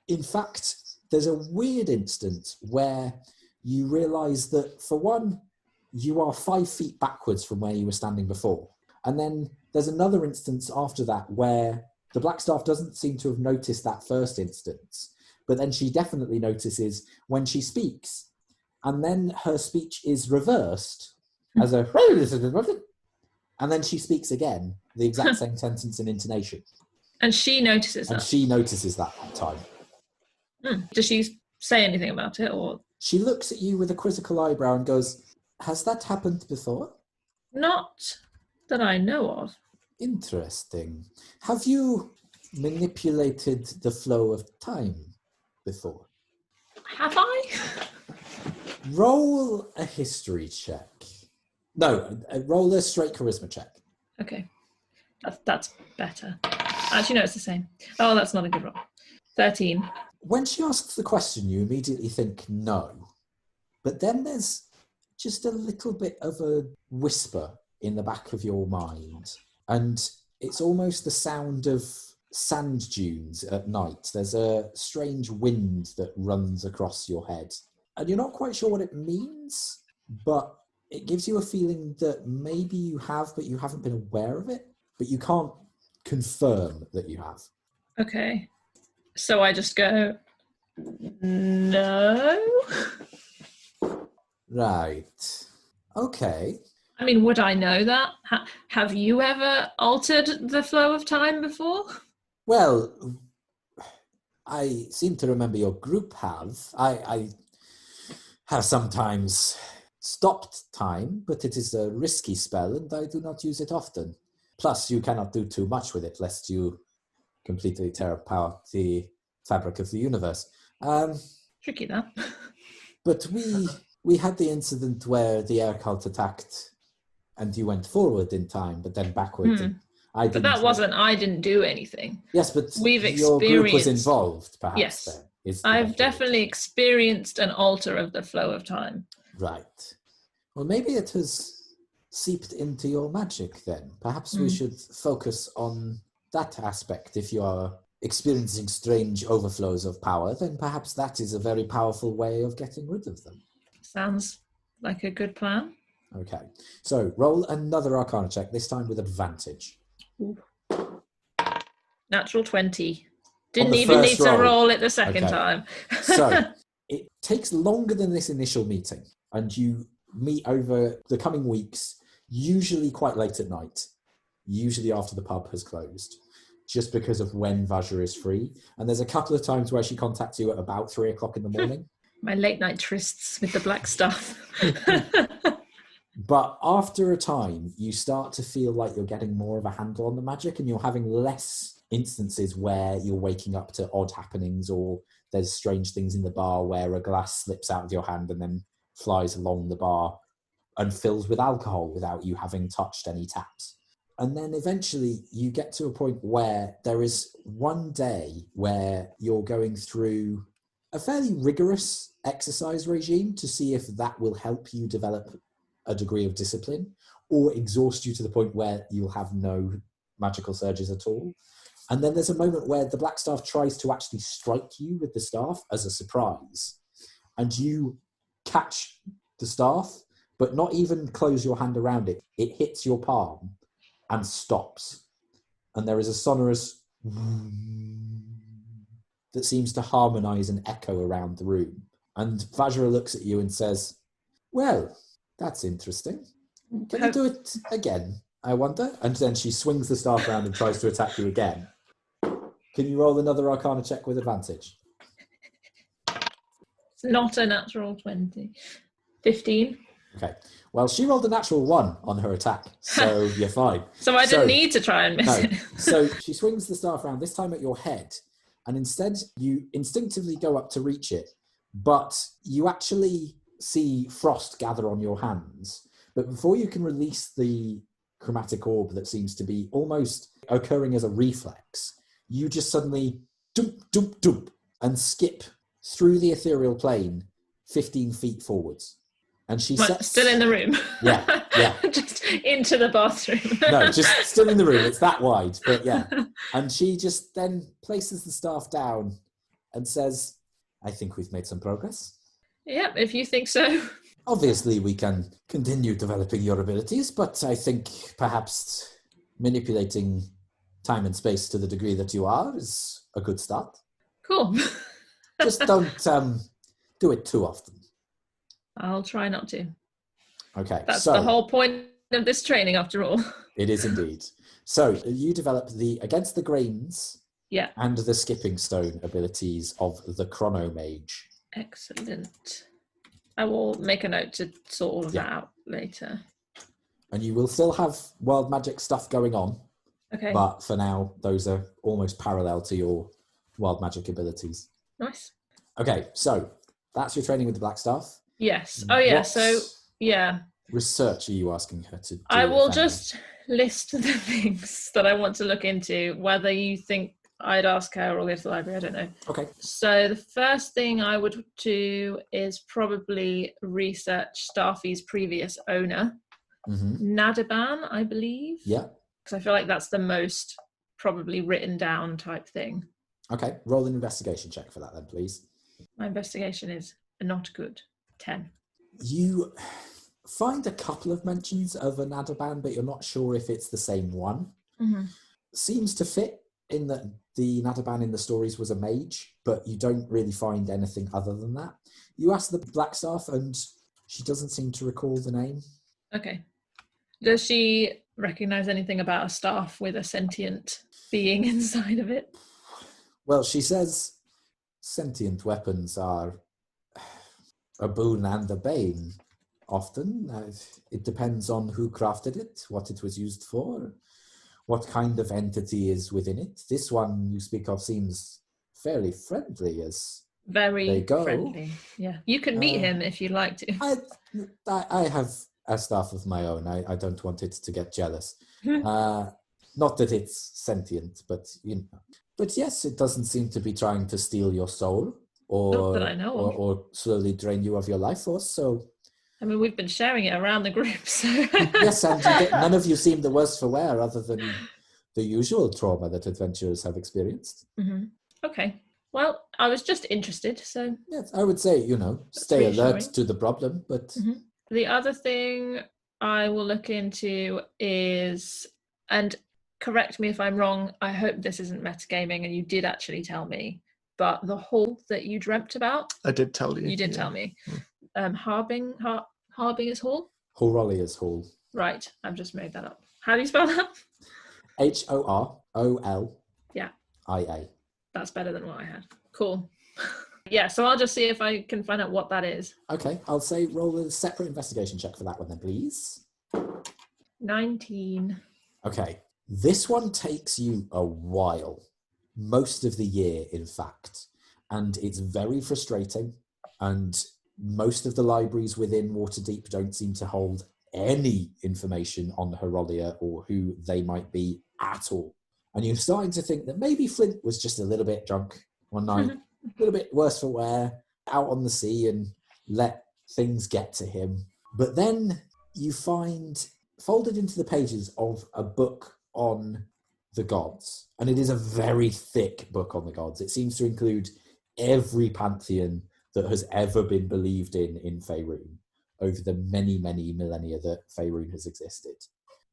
in fact, there's a weird instance where you realise that, for one, you are 5 feet backwards from where you were standing before. And then there's another instance after that where the black staff doesn't seem to have noticed that first instance, but then she definitely notices when she speaks, and then her speech is reversed as a and then she speaks again, the exact same sentence and intonation. And she notices And that. she notices that time. Does she say anything about it, or She looks at you with a quizzical eyebrow and goes, "Has that happened before?" not that I know of? Interesting. Have you manipulated the flow of time before? Have I? Roll a history check. No, roll a straight charisma check. Okay, that's better. Actually, no, it's the same. Oh, that's not a good roll. 13. When she asks the question, you immediately think no. But then there's just a little bit of a whisper in the back of your mind. And it's almost the sound of sand dunes at night. There's a strange wind that runs across your head. And you're not quite sure what it means, but it gives you a feeling that maybe you have, but you haven't been aware of it. But you can't confirm that you have. Okay. So I just go, no? Right. Okay. I mean, would I know that? Have you ever altered the flow of time before? Well, I seem to remember your group have. I have sometimes stopped time, but it is a risky spell and I do not use it often. Plus, you cannot do too much with it lest you completely tear apart the fabric of the universe. Tricky, that. But we had the incident where the air cult attacked and you went forward in time, but then backwards. And I But that wasn't, I didn't do anything. Yes, but We've your group was experienced- involved, perhaps. Yes. Then, is the I've better definitely experienced an alter of the flow of time. word. Right. Well, maybe it has seeped into your magic then. Perhaps we should focus on that aspect. If you are experiencing strange overflows of power, then perhaps that is a very powerful way of getting rid of them. Sounds like a good plan. Okay. So roll another Arcana check, this time with advantage. Ooh. Natural 20. Didn't the even need first to roll. roll it the second Okay. time. So it takes longer than this initial meeting, and you meet over the coming weeks, usually quite late at night, usually after the pub has closed. just because of when Vajra is free. And there's a couple of times where she contacts you at about 3 o'clock in the morning. My late night trysts with the black stuff. But after a time, you start to feel like you're getting more of a handle on the magic, and you're having less instances where you're waking up to odd happenings, or there's strange things in the bar where a glass slips out of your hand and then flies along the bar and fills with alcohol without you having touched any taps. And then eventually you get to a point where there is one day where you're going through a fairly rigorous exercise regime to see if that will help you develop a degree of discipline, or exhaust you to the point where you'll have no magical surges at all. And then there's a moment where the black staff tries to actually strike you with the staff as a surprise, and you catch the staff, but not even close your hand around it. It hits your palm and stops. And there is a sonorous that seems to harmonize and echo around the room. And Vajra looks at you and says, well, that's interesting. Can you do it again, I wonder? And then she swings the staff around and tries to attack you again. Can you roll another Arcana check with advantage? It's not a natural 20. 15. Okay. Well, she rolled a natural 1 on her attack, so you're fine. So I didn't need to try and miss it. So she swings the staff around, this time at your head, and instead you instinctively go up to reach it, but you actually see frost gather on your hands. But before you can release the chromatic orb that seems to be almost occurring as a reflex, you just suddenly doop, doop, doop, and skip through the ethereal plane 15 feet forwards. And she sets... Still in the room. Yeah. Just into the bathroom. No, just still in the room. It's that wide, but yeah. And she just then places the staff down and says, I think we've made some progress. Yep, if you think so. Obviously, we can continue developing your abilities, but I think perhaps manipulating time and space to the degree that you are is a good start. Cool. Just don't do it too often. I'll try not to. Okay. That's the whole point of this training, after all. It is indeed. So you develop the Against the Grains and the Skipping Stone abilities of the Chrono Mage. Excellent. I will make a note to sort all of that out later. And you will still have wild magic stuff going on. Okay. But for now, those are almost parallel to your wild magic abilities. Nice. Okay, so that's your training with the black staff. Yes. Oh, yeah. So, yeah. Research are you asking her to do? I will just list the things that I want to look into, whether you think I'd ask her or go to the library, I don't know. Okay. So the first thing I would do is probably research Starfy's previous owner, Nadaban, I believe. Yeah. Because I feel like that's the most probably written down type thing. Okay, roll an investigation check for that then, please. My investigation is not good. 10. You find a couple of mentions of a Nadaban, but you're not sure if it's the same one. Seems to fit in that the Nadaban in the stories was a mage, but you don't really find anything other than that. You ask the black staff and she doesn't seem to recall the name. Okay. Does she recognize anything about a staff with a sentient being inside of it? Well, she says sentient weapons are a boon and a bane, often. It depends on who crafted it, what it was used for, what kind of entity is within it. This one you speak of seems fairly friendly as very they go. Friendly. Yeah, you can meet him if you'd like to. I have a staff of my own. I don't want it to get jealous. Not that it's sentient, but you know. But yes, it doesn't seem to be trying to steal your soul Not that I know of. or slowly drain you of your life force. So, I mean, we've been sharing it around the group, so... Yes, and none of you seem the worse for wear other than the usual trauma that adventurers have experienced. Okay. Well, I was just interested, so... Yes, I would say, stay alert to the problem, but... The other thing I will look into is, and correct me if I'm wrong, I hope this isn't metagaming and you did actually tell me, but the hall that you dreamt about... I did tell you. You did tell me. Harbinger's Hall? Horolia's Hall. Right, I've just made that up. How do you spell that? Horollia. IA. That's better than what I had. Cool. Yeah, so I'll just see if I can find out what that is. Okay, I'll say roll a separate investigation check for that one then, please. 19. Okay, this one takes you a while, most of the year, in fact, and it's very frustrating, and most of the libraries within Waterdeep don't seem to hold any information on Erallur or who they might be at all. And you're starting to think that maybe Flint was just a little bit drunk one night, a little bit worse for wear, out on the sea, and let things get to him. But then you find, folded into the pages of a book on the gods, and it is a very thick book on the gods. It seems to include every pantheon that has ever been believed in Faerun over the many, many millennia that Faerun has existed.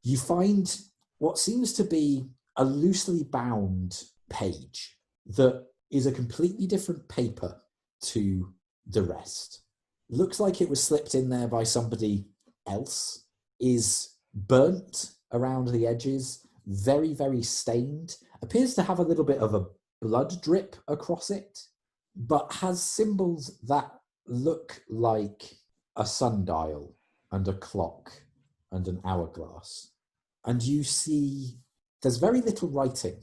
You find what seems to be a loosely bound page that is a completely different paper to the rest. Looks like it was slipped in there by somebody else, is burnt around the edges, very, very stained, appears to have a little bit of a blood drip across it, but has symbols that look like a sundial and a clock and an hourglass. And you see there's very little writing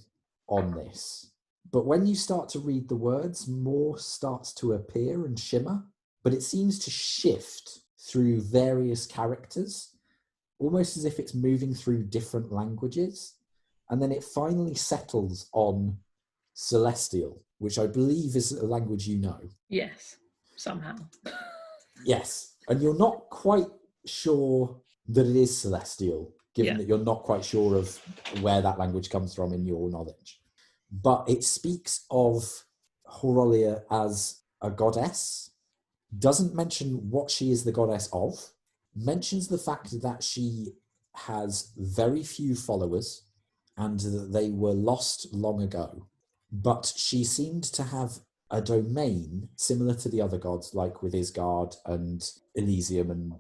on this, but when you start to read the words, more starts to appear and shimmer, but it seems to shift through various characters, almost as if it's moving through different languages. And then it finally settles on Celestial, which I believe is a language you know. Yes, somehow. Yes, and you're not quite sure that it is Celestial, given that you're not quite sure of where that language comes from in your knowledge. But it speaks of Erallur as a goddess, doesn't mention what she is the goddess of, mentions the fact that she has very few followers and that they were lost long ago. But she seemed to have a domain similar to the other gods, like with Isgard and Elysium and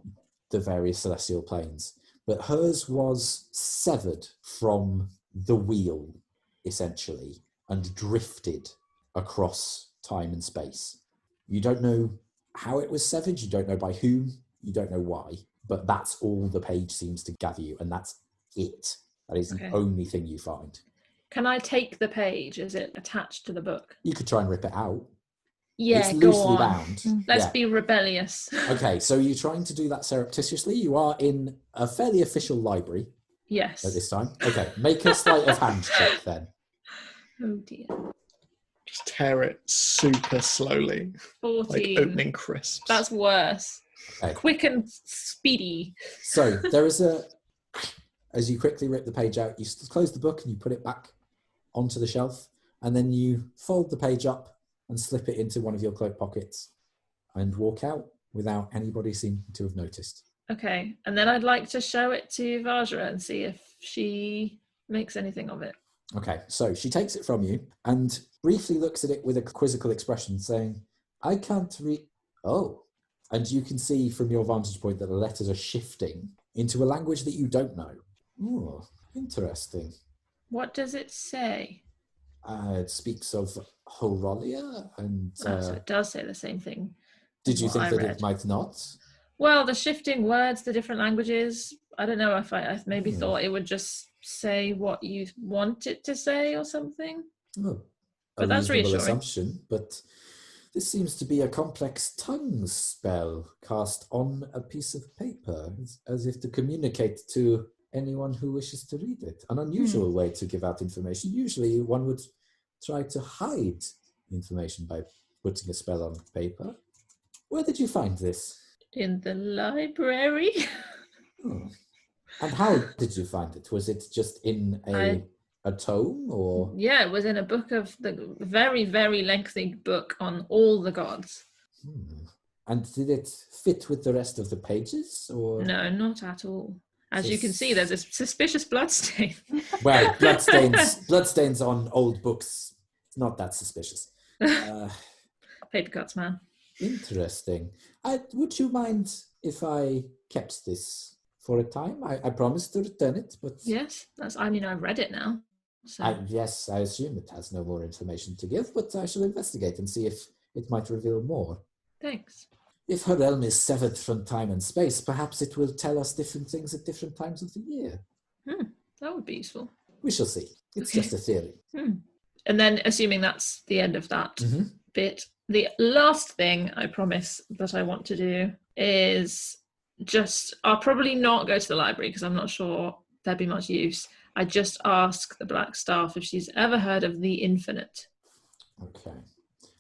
the various celestial planes. But hers was severed from the wheel, essentially, and drifted across time and space. You don't know how it was severed, you don't know by whom, you don't know why, but that's all the page seems to gather you, and that's it. That is the only thing you find. Can I take the page? Is it attached to the book? You could try and rip it out. Yeah, it's go loosely on. bound. Let's be rebellious. Okay, so you're trying to do that surreptitiously. You are in a fairly official library. Yes. At this time. Okay, make a sleight of hand check then. Oh dear. Just tear it super slowly. 14. Like opening crisps. That's worse. Okay. Quick and speedy. So there is as you quickly rip the page out, you close the book and you put it back onto the shelf, and then you fold the page up and slip it into one of your cloak pockets and walk out without anybody seeming to have noticed. Okay, and then I'd like to show it to Vajra and see if she makes anything of it. Okay, so she takes it from you and briefly looks at it with a quizzical expression saying, I can't read... Oh. And you can see from your vantage point that the letters are shifting into a language that you don't know. Oh, interesting. What does it say? It speaks of Erallur and... So it does say the same thing. Did you think that it might not? Well, the shifting words, the different languages, I don't know if I maybe thought it would just say what you want it to say or something. Oh, but that's reassuring. Assumption, but this seems to be a complex tongue spell cast on a piece of paper, as if to communicate to anyone who wishes to read it. An unusual way to give out information. Usually one would try to hide information by putting a spell on paper. Where did you find this? In the library. Oh. And how did you find it? Was it just in a tome, or? Yeah, it was in a book of the very, very lengthy book on all the gods. And did it fit with the rest of the pages, or? No, not at all. As you can see, there's a suspicious bloodstain. Well, bloodstains on old books, it's not that suspicious. Paper cuts, man. Interesting. Would you mind if I kept this for a time? I promise to return it, but... Yes, I've read it now. So Yes, I assume it has no more information to give, but I shall investigate and see if it might reveal more. thanks. If her realm is severed from time and space, perhaps it will tell us different things at different times of the year. That would be useful. We shall see. It's Okay. just a theory. And then, assuming that's the end of that bit, the last thing I promise that I want to do is I'll probably not go to the library because I'm not sure there'd be much use. I just ask the Black Staff if she's ever heard of the Infinite. Okay.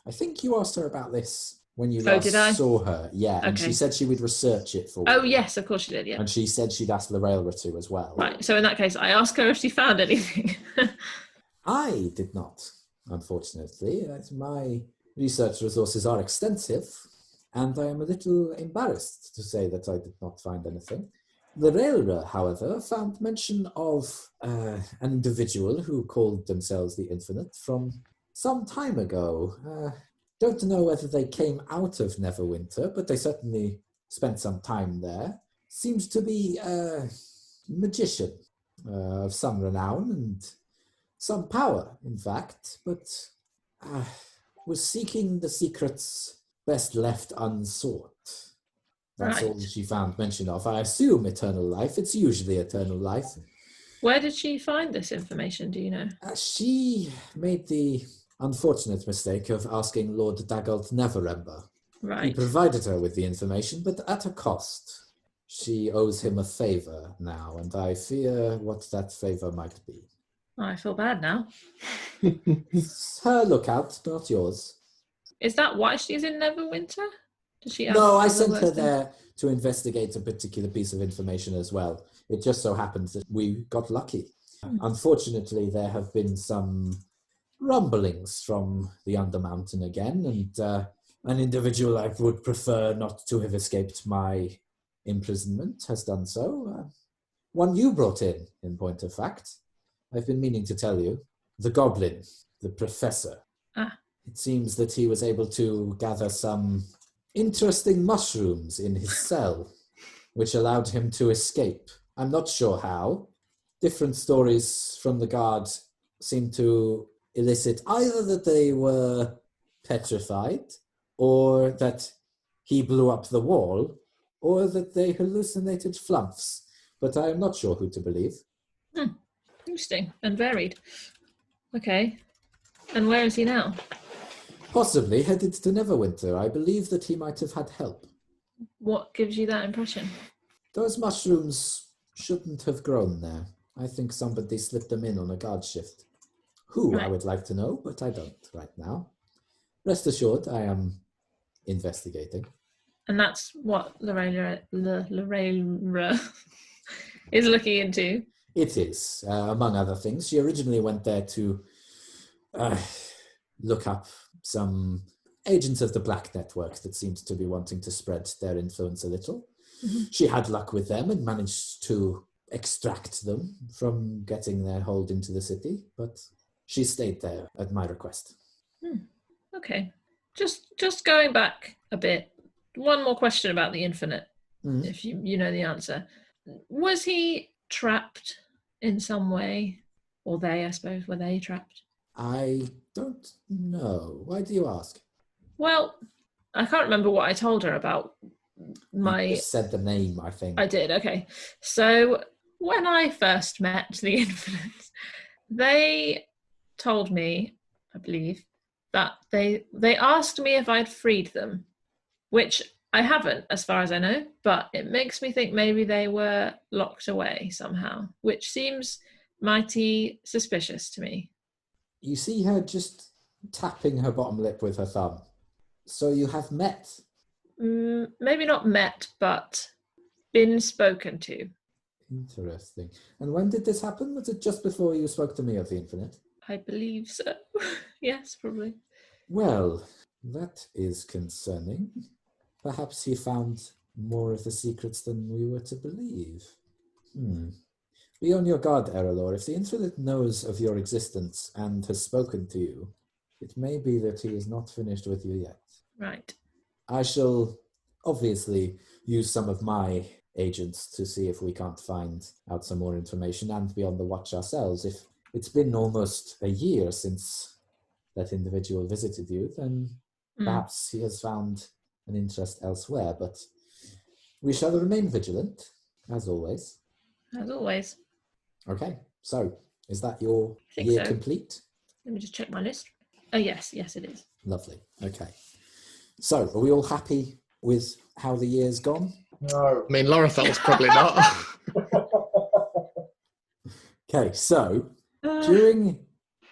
I think you asked her about this when you did I? saw her. Yeah, and Okay. she said she would research it for Oh, you. yes, of course she did, yeah. And she said she'd ask Erallur to as well. Right, so in that case, I ask her if she found anything. I did not, unfortunately. My research resources are extensive, and I am a little embarrassed to say that I did not find anything. Erallur, however, found mention of an individual who called themselves the Infinite from some time ago. Don't know whether they came out of Neverwinter, but they certainly spent some time there. Seems to be a magician of some renown and some power, in fact, but was seeking the secrets best left unsought. That's all she found mention of. I assume eternal life. It's usually eternal life. Where did she find this information, do you know? She made the unfortunate mistake of asking Lord Dagult Neverember. He Right. provided her with the information, but at a cost. She owes him a favour now, and I fear what that favour might be. I feel bad now. It's her lookout, not yours. Is that why she's in Neverwinter? Did she? No, I ask for the sent her worst thing? there to investigate a particular piece of information as well. It just so happens that we got lucky. Unfortunately, there have been some rumblings from the Undermountain again, and an individual I would prefer not to have escaped my imprisonment has done so. One you brought in point of fact. I've been meaning to tell you. The Goblin, the Professor. It seems that he was able to gather some interesting mushrooms in his cell, which allowed him to escape. I'm not sure how. Different stories from the guard seem to elicit either that they were petrified, or that he blew up the wall, or that they hallucinated flumps. But I am not sure who to believe. Interesting and varied. Okay. And where is he now? Possibly headed to Neverwinter. I believe that he might have had help. What gives you that impression? Those mushrooms shouldn't have grown there. I think somebody slipped them in on a guard shift. Who, I Right. would like to know, but I don't right now. Rest assured, I am investigating. And that's what Lorraine is looking into. It is, among other things. She originally went there to look up some agents of the Black Network that seemed to be wanting to spread their influence a little. She had luck with them and managed to extract them from getting their hold into the city, but she stayed there at my request. Okay. Just going back a bit, one more question about the Infinite, if you know the answer. Was he trapped in some way? Or they, I suppose, were they trapped? I don't know. Why do you ask? Well, I can't remember what I told her about You just said the name, I think. I did, okay. So when I first met the Infinites, they told me, I believe, that they asked me if I'd freed them, which I haven't, as far as I know, but it makes me think maybe they were locked away somehow, which seems mighty suspicious to me. You see her just tapping her bottom lip with her thumb. So you have met. Maybe not met, but been spoken to. Interesting. And when did this happen? Was it just before you spoke to me of the Infinite? I believe so. Yes, probably. Well, that is concerning. Perhaps he found more of the secrets than we were to believe. Be on your guard, Erallur. If the Infinite knows of your existence and has spoken to you, it may be that he is not finished with you yet. Right. I shall obviously use some of my agents to see if we can't find out some more information and be on the watch ourselves. it's been almost a year since that individual visited you, then perhaps he has found an interest elsewhere, but we shall remain vigilant, as always. As always. Okay, so is that your Think year so. complete? Let me just check my list. Oh, yes, it is. Lovely. Okay. So, are we all happy with how the year's gone? No. I mean, Lorathel's probably not. Okay, so during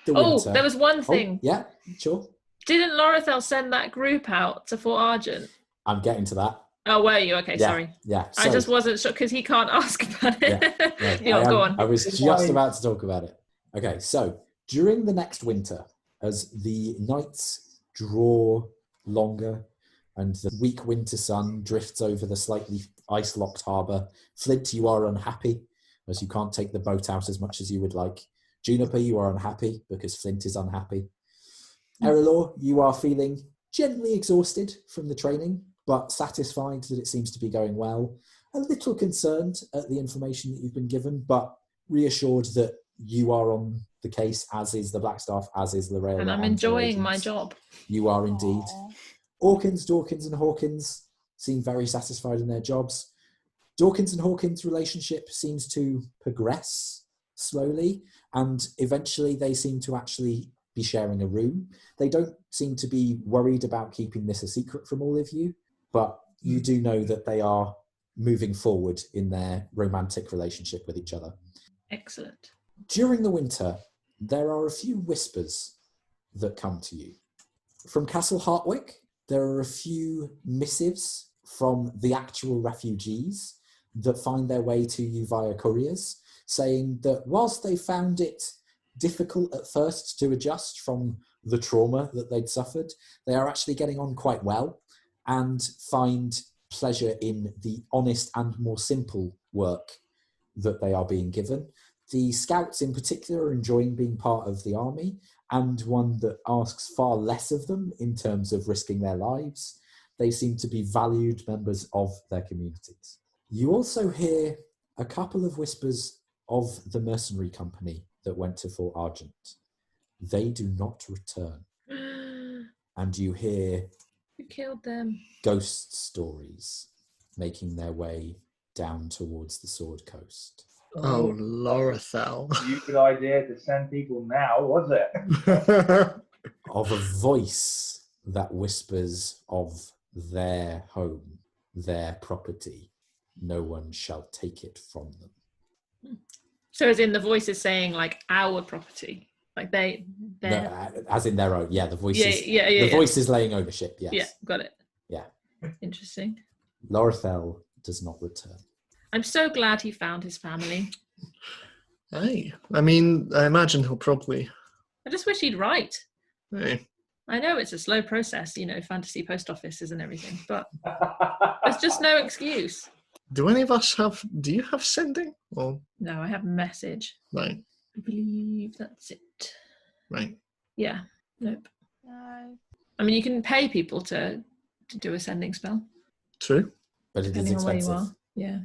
the winter... there was one thing. Yeah, sure. Didn't Lorathel send that group out to Fort Argent? I'm getting to that. Oh, were you? Okay, Yeah, sorry. Yeah. I So, just wasn't sure because he can't ask about it. Go on. I was just about to talk about it. Okay, so during the next winter, as the nights draw longer and the weak winter sun drifts over the slightly ice-locked harbour, Flint, you are unhappy as you can't take the boat out as much as you would like. Juniper, you are unhappy because Flint is unhappy. Erallur, you are feeling gently exhausted from the training, but satisfied that it seems to be going well. A little concerned at the information that you've been given, but reassured that you are on the case, as is the Blackstaff, as is Lorraine. And I'm enjoying my job. You are indeed. Aw. Orkins, Dawkins and Hawkins seem very satisfied in their jobs. Dawkins and Hawkins' relationship seems to progress slowly, and eventually they seem to actually be sharing a room. They don't seem to be worried about keeping this a secret from all of you, but you do know that they are moving forward in their romantic relationship with each other. Excellent. During the winter, there are a few whispers that come to you. From Castle Hartwick, there are a few missives from the actual refugees that find their way to you via couriers, saying that whilst they found it difficult at first to adjust from the trauma that they'd suffered, they are actually getting on quite well and find pleasure in the honest and more simple work that they are being given. The scouts in particular are enjoying being part of the army, and one that asks far less of them in terms of risking their lives. They seem to be valued members of their communities. You also hear a couple of whispers of the mercenary company that went to Fort Argent. They do not return. And you hear Who killed them? ghost stories making their way down towards the Sword Coast. Oh, Lorathel. You good idea to send people now, was it? Of a voice that whispers of their home, their property. No one shall take it from them. So as in the voice is saying like our property. Like they're... No, as in their own. Yeah, the voice is Yeah. voice is laying ownership, yes. Yeah, got it. Yeah. Interesting. Lorathel does not return. I'm so glad he found his family. Aye. I mean, I imagine he'll probably... I just wish he'd write. Aye. I know it's a slow process, fantasy post offices and everything, but there's just no excuse. Do any of us have... Do you have sending? Or... No, I have message. Right. I believe that's it. Right. Yeah. Nope. No. I mean, you can pay people to do a sending spell, True. But it is depending on where you expensive. are. Yeah.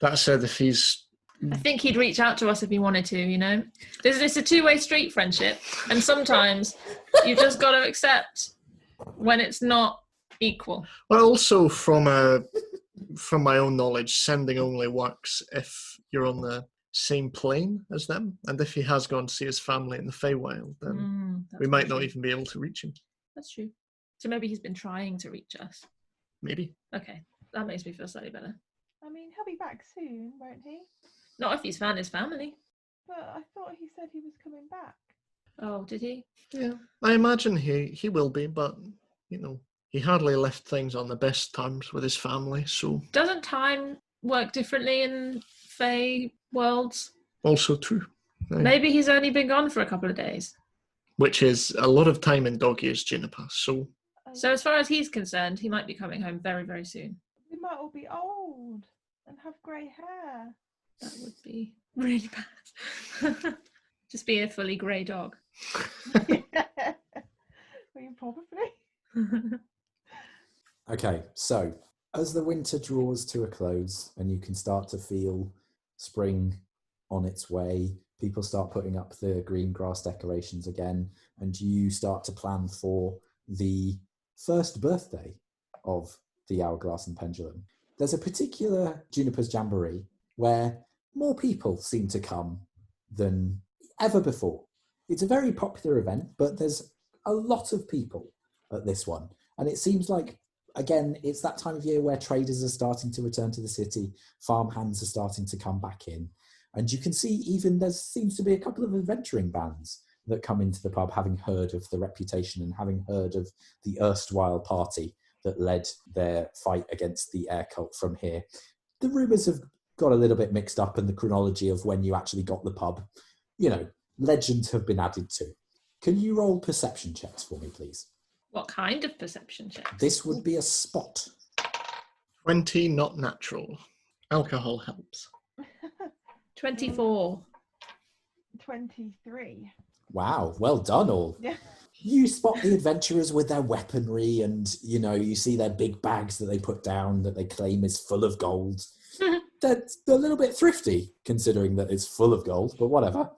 That said, if he's... I think he'd reach out to us if he wanted to, It's a two-way street friendship. And sometimes you just got to accept when it's not equal. Well, also from my own knowledge, sending only works if you're on the same plane as them. And if he has gone to see his family in the Feywild, then That's we might not true. even be able to reach him. That's true. So maybe he's been trying to reach us. Maybe. Okay. That makes me feel slightly better. I mean, he'll be back soon, won't he? Not if he's found his family. But I thought he said he was coming back. Oh, did he? Yeah. I imagine he will be, but, he hardly left things on the best terms with his family, so... Doesn't time work differently in Fey worlds? Also true. Aye. Maybe he's only been gone for a couple of days. Which is a lot of time in dog years, Juniper, so... So as far as he's concerned, he might be coming home very, very soon. We might all be old and have grey hair. That would be really bad. Just be a fully grey dog. Yeah. Well, you probably. Okay, so as the winter draws to a close and you can start to feel spring on its way, People start putting up the green grass decorations again, and you start to plan for the first birthday of the Hourglass and Pendulum. There's a particular Juniper's Jamboree where more people seem to come than ever before. It's a very popular event, but there's a lot of people at this one. And it seems like, again, it's that time of year where traders are starting to return to the city, farmhands are starting to come back in. And you can see even there seems to be a couple of adventuring bands that come into the pub, having heard of the reputation and having heard of the erstwhile party that led their fight against the air cult from here. The rumours have got a little bit mixed up, and the chronology of when you actually got the pub, legends have been added to. Can you roll perception checks for me, please? What kind of perception checks? This would be a spot. 20, not natural. Alcohol helps. 24. 23. Wow, well done all. Yeah. You spot the adventurers with their weaponry, and you see their big bags that they put down that they claim is full of gold. They're a little bit thrifty considering that it's full of gold, but whatever.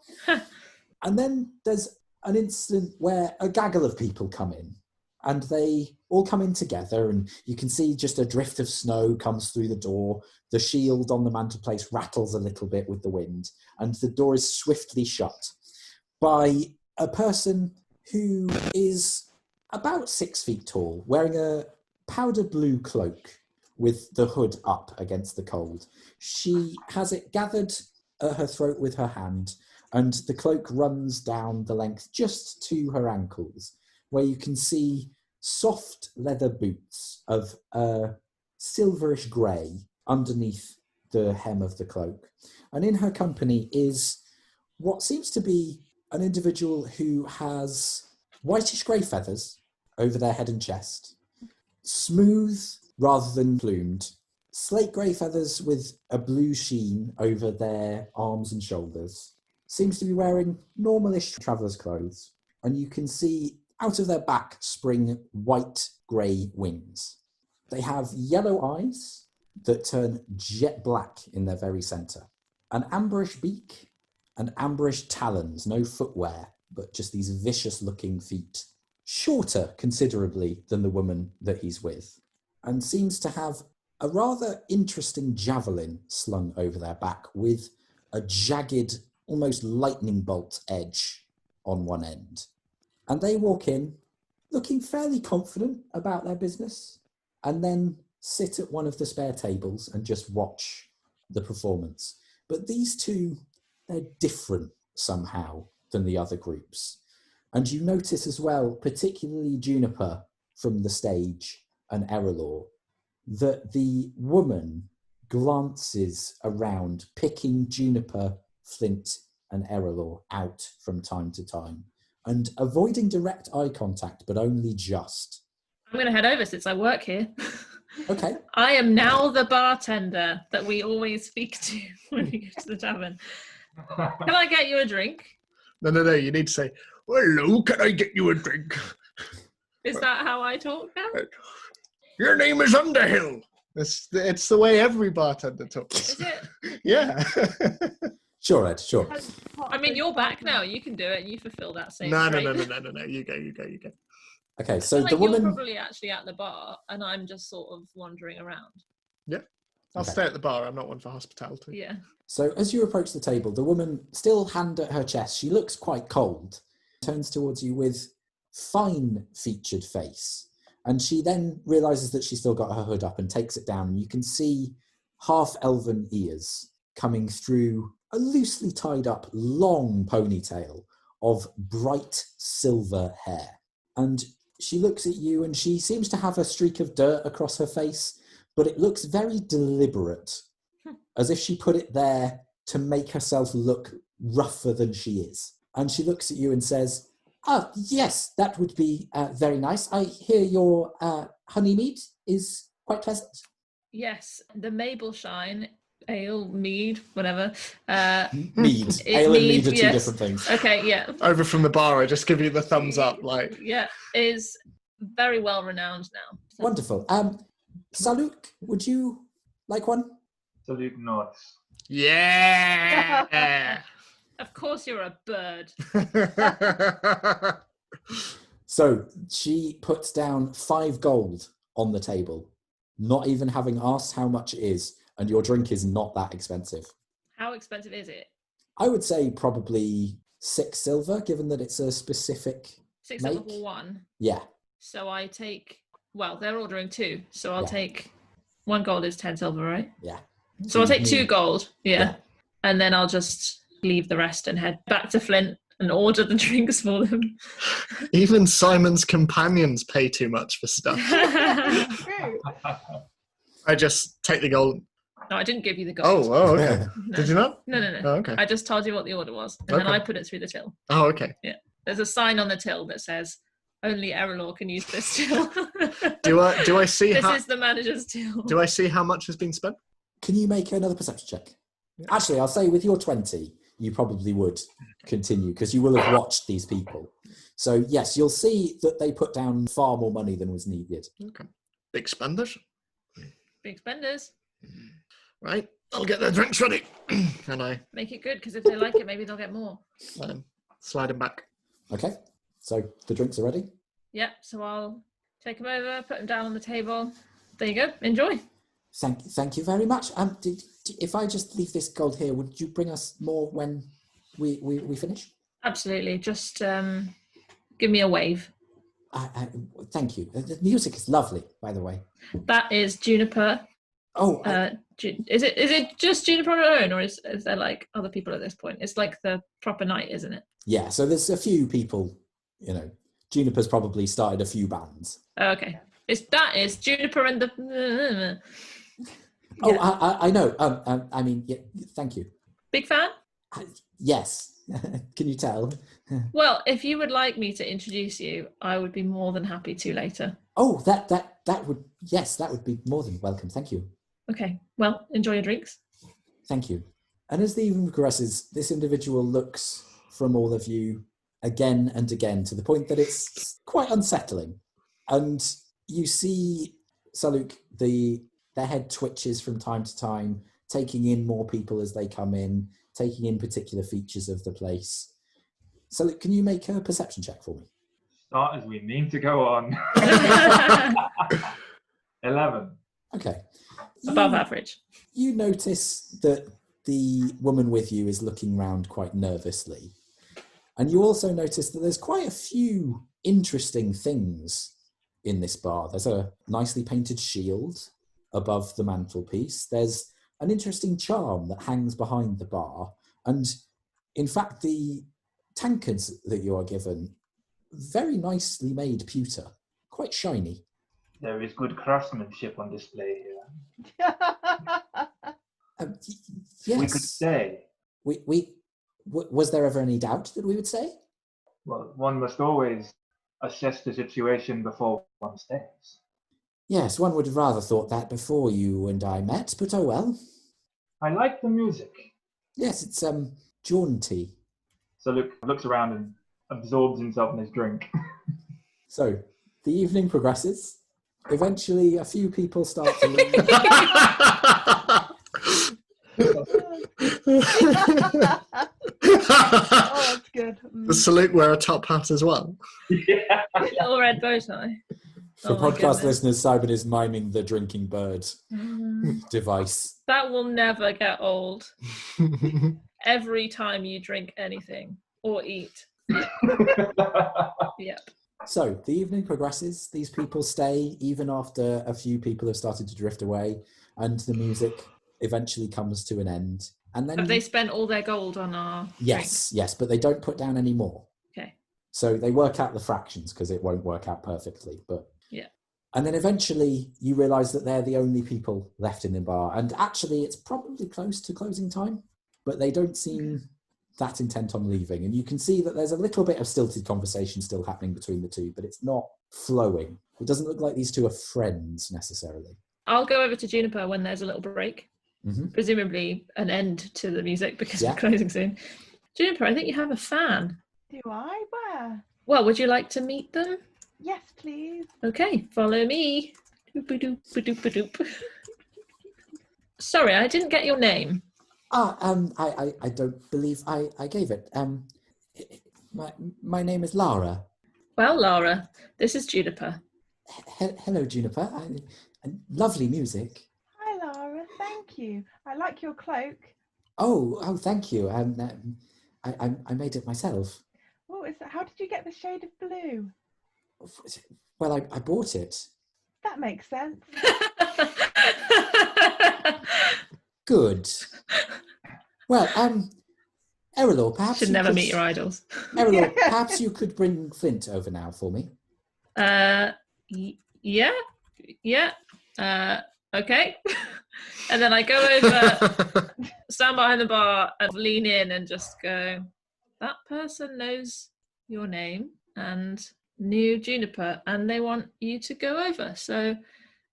And then there's an incident where a gaggle of people come in, and they all come in together, and you can see just a drift of snow comes through the door. The shield on the mantelpiece rattles a little bit with the wind, and the door is swiftly shut by a person who is about 6 feet tall, wearing a powder blue cloak with the hood up against the cold. She has it gathered at her throat with her hand, and the cloak runs down the length just to her ankles, where you can see soft leather boots of a silverish grey underneath the hem of the cloak. And in her company is what seems to be an individual who has whitish grey feathers over their head and chest, smooth rather than plumed, slate grey feathers with a blue sheen over their arms and shoulders, seems to be wearing normalish traveller's clothes, and you can see out of their back spring white grey wings. They have yellow eyes that turn jet black in their very centre, an amberish beak, and amberish talons, no footwear, but just these vicious looking feet, shorter considerably than the woman that he's with, and seems to have a rather interesting javelin slung over their back with a jagged, almost lightning bolt edge on one end. And they walk in looking fairly confident about their business, and then sit at one of the spare tables and just watch the performance. But these two, they're different somehow than the other groups. And you notice as well, particularly Juniper from the stage and Erallur, that the woman glances around, picking Juniper, Flint and Erallur out from time to time, and avoiding direct eye contact, but only just. I'm going to head over since I work here. Okay. I am now the bartender that we always speak to when we go to the tavern. Can I get you a drink? No, you need to say, hello, can I get you a drink? Is that how I talk now? Your name is Underhill. It's the way every bartender talks. Is it? Yeah. Sure, Ed, sure. I mean, you're back now. You can do it. You fulfill that same No. trait. You go. Okay, I so feel like the woman... you're probably actually at the bar, and I'm just sort of wandering around. Yeah. I'll Okay. stay at the bar. I'm not one for hospitality. Yeah. So as you approach the table, the woman, still hand at her chest, she looks quite cold, turns towards you with fine-featured face. And she then realises that she's still got her hood up and takes it down. And you can see half-elven ears coming through a loosely tied up long ponytail of bright silver hair. And she looks at you, and she seems to have a streak of dirt across her face, but it looks very deliberate, as if she put it there to make herself look rougher than she is. And she looks at you and says, "Ah, yes, that would be very nice. I hear your honey mead is quite pleasant." Yes, the Mableshine ale, mead, whatever. Mead. Ale and mead are two yes. different things. Okay, yeah. Over from the bar, I just give you the thumbs up, like. Yeah, is very well renowned now. Wonderful. Saluk, would you like one? Salute nods. Yeah. Of course you're a bird. So she puts down 5 gold on the table, not even having asked how much it is, and your drink is not that expensive. How expensive is it? I would say probably 6 silver, given that it's a specific 6 make. silver for 1. Yeah. So I take, well, they're ordering 2, so I'll Yeah. take 1 gold is 10 silver, right? Yeah. So I'll take 2 gold, Yeah. and then I'll just leave the rest and head back to Flint and order the drinks for them. Even Simon's companions pay too much for stuff. True. I just take the gold. No, I didn't give you the gold. Oh, okay. No. Did you not? No. Oh, okay. I just told you what the order was, and then Okay. I put it through the till. Oh, okay. There's a sign on the till that says, only Erallur can use this till. Do I see This how? is the manager's till. Do I see how much has been spent? Can you make another perception check? Actually, I'll say with your 20, you probably would continue because you will have watched these people. So yes, you'll see that they put down far more money than was needed. Okay. Big spenders. Big spenders. Right. I'll get their drinks ready. And I Make it good, because if they like it, maybe they'll get more. slide them back. Okay, so the drinks are ready. Yep, so I'll take them over, put them down on the table. There you go. Enjoy. Thank you very much. If I just leave this gold here, would you bring us more when we finish? Absolutely. Just give me a wave. Thank you. The music is lovely, by the way. That is Juniper. Oh, Is it just Juniper on her own, or is there like other people at this point? It's like the proper night, isn't it? yeah. So there's a few people. Juniper's probably started a few bands. Oh, okay. That is Juniper and the. Oh, Yeah. I know. I mean, yeah, thank you. Big fan? Yes. Can you tell? Well, if you would like me to introduce you, I would be more than happy to later. Oh, that would, yes, that would be more than welcome. Thank you. Okay. Well, enjoy your drinks. Thank you. And as the evening progresses, this individual looks from all of you again and again to the point that it's quite unsettling. And you see, Saluk, their head twitches from time to time, taking in more people as they come in, taking in particular features of the place. Saluk, can you make a perception check for me? Start as we mean to go on. 11. Okay. Above average. You notice that the woman with you is looking round quite nervously. And you also notice that there's quite a few interesting things in this bar. There's a nicely painted shield above the mantelpiece. There's an interesting charm that hangs behind the bar. And in fact, the tankards that you are given, very nicely made pewter, quite shiny. There is good craftsmanship on display here. Yes. We could say. Was there ever any doubt that we would say? Well, one must always assess the situation before one stays. Yes, one would have rather thought that before you and I met, but oh well. I like the music. Yes, it's jaunty. So Luke looks around and absorbs himself in his drink. So the evening progresses. Eventually, a few people start to leave. Oh, that's good. Does Salute wear a top hat as well? Yeah. Little red bow tie. For Oh my podcast goodness. listeners, Simon is miming the drinking bird device. That will never get old. Every time you drink anything or eat. Yep. So the evening progresses. These people stay even after a few people have started to drift away, and the music eventually comes to an end. And then Have they spent all their gold on our yes, but they don't put down any more. Okay. So they work out the fractions because it won't work out perfectly. But Yeah. And then eventually you realise that they're the only people left in the bar. And actually it's probably close to closing time, but they don't seem that intent on leaving. And you can see that there's a little bit of stilted conversation still happening between the two, but it's not flowing. It doesn't look like these two are friends necessarily. I'll go over to Juniper when there's a little break. Mm-hmm. Presumably an end to the music because Yeah. we're closing soon. Juniper, I think you have a fan. Do I? Where? Well, would you like to meet them? Yes, please. Okay, follow me. Doop-a-doop-a-doop-a-doop. Sorry, I didn't get your name. I don't believe I gave it. My name is Lara. Well, Laura, this is Juniper. Hello, Juniper. Lovely music. Hi, Lara. Thank you. I like your cloak. Oh, thank you. I made it myself. Oh, how did you get the shade of blue? Well, I bought it. That makes sense. Good. Well, Erallur, perhaps Should you never could, meet your idols. Erallur, perhaps you could bring Flint over now for me. Yeah. Okay. And then I go over, stand behind the bar and lean in and just go, that person knows your name and knew Juniper and they want you to go over. So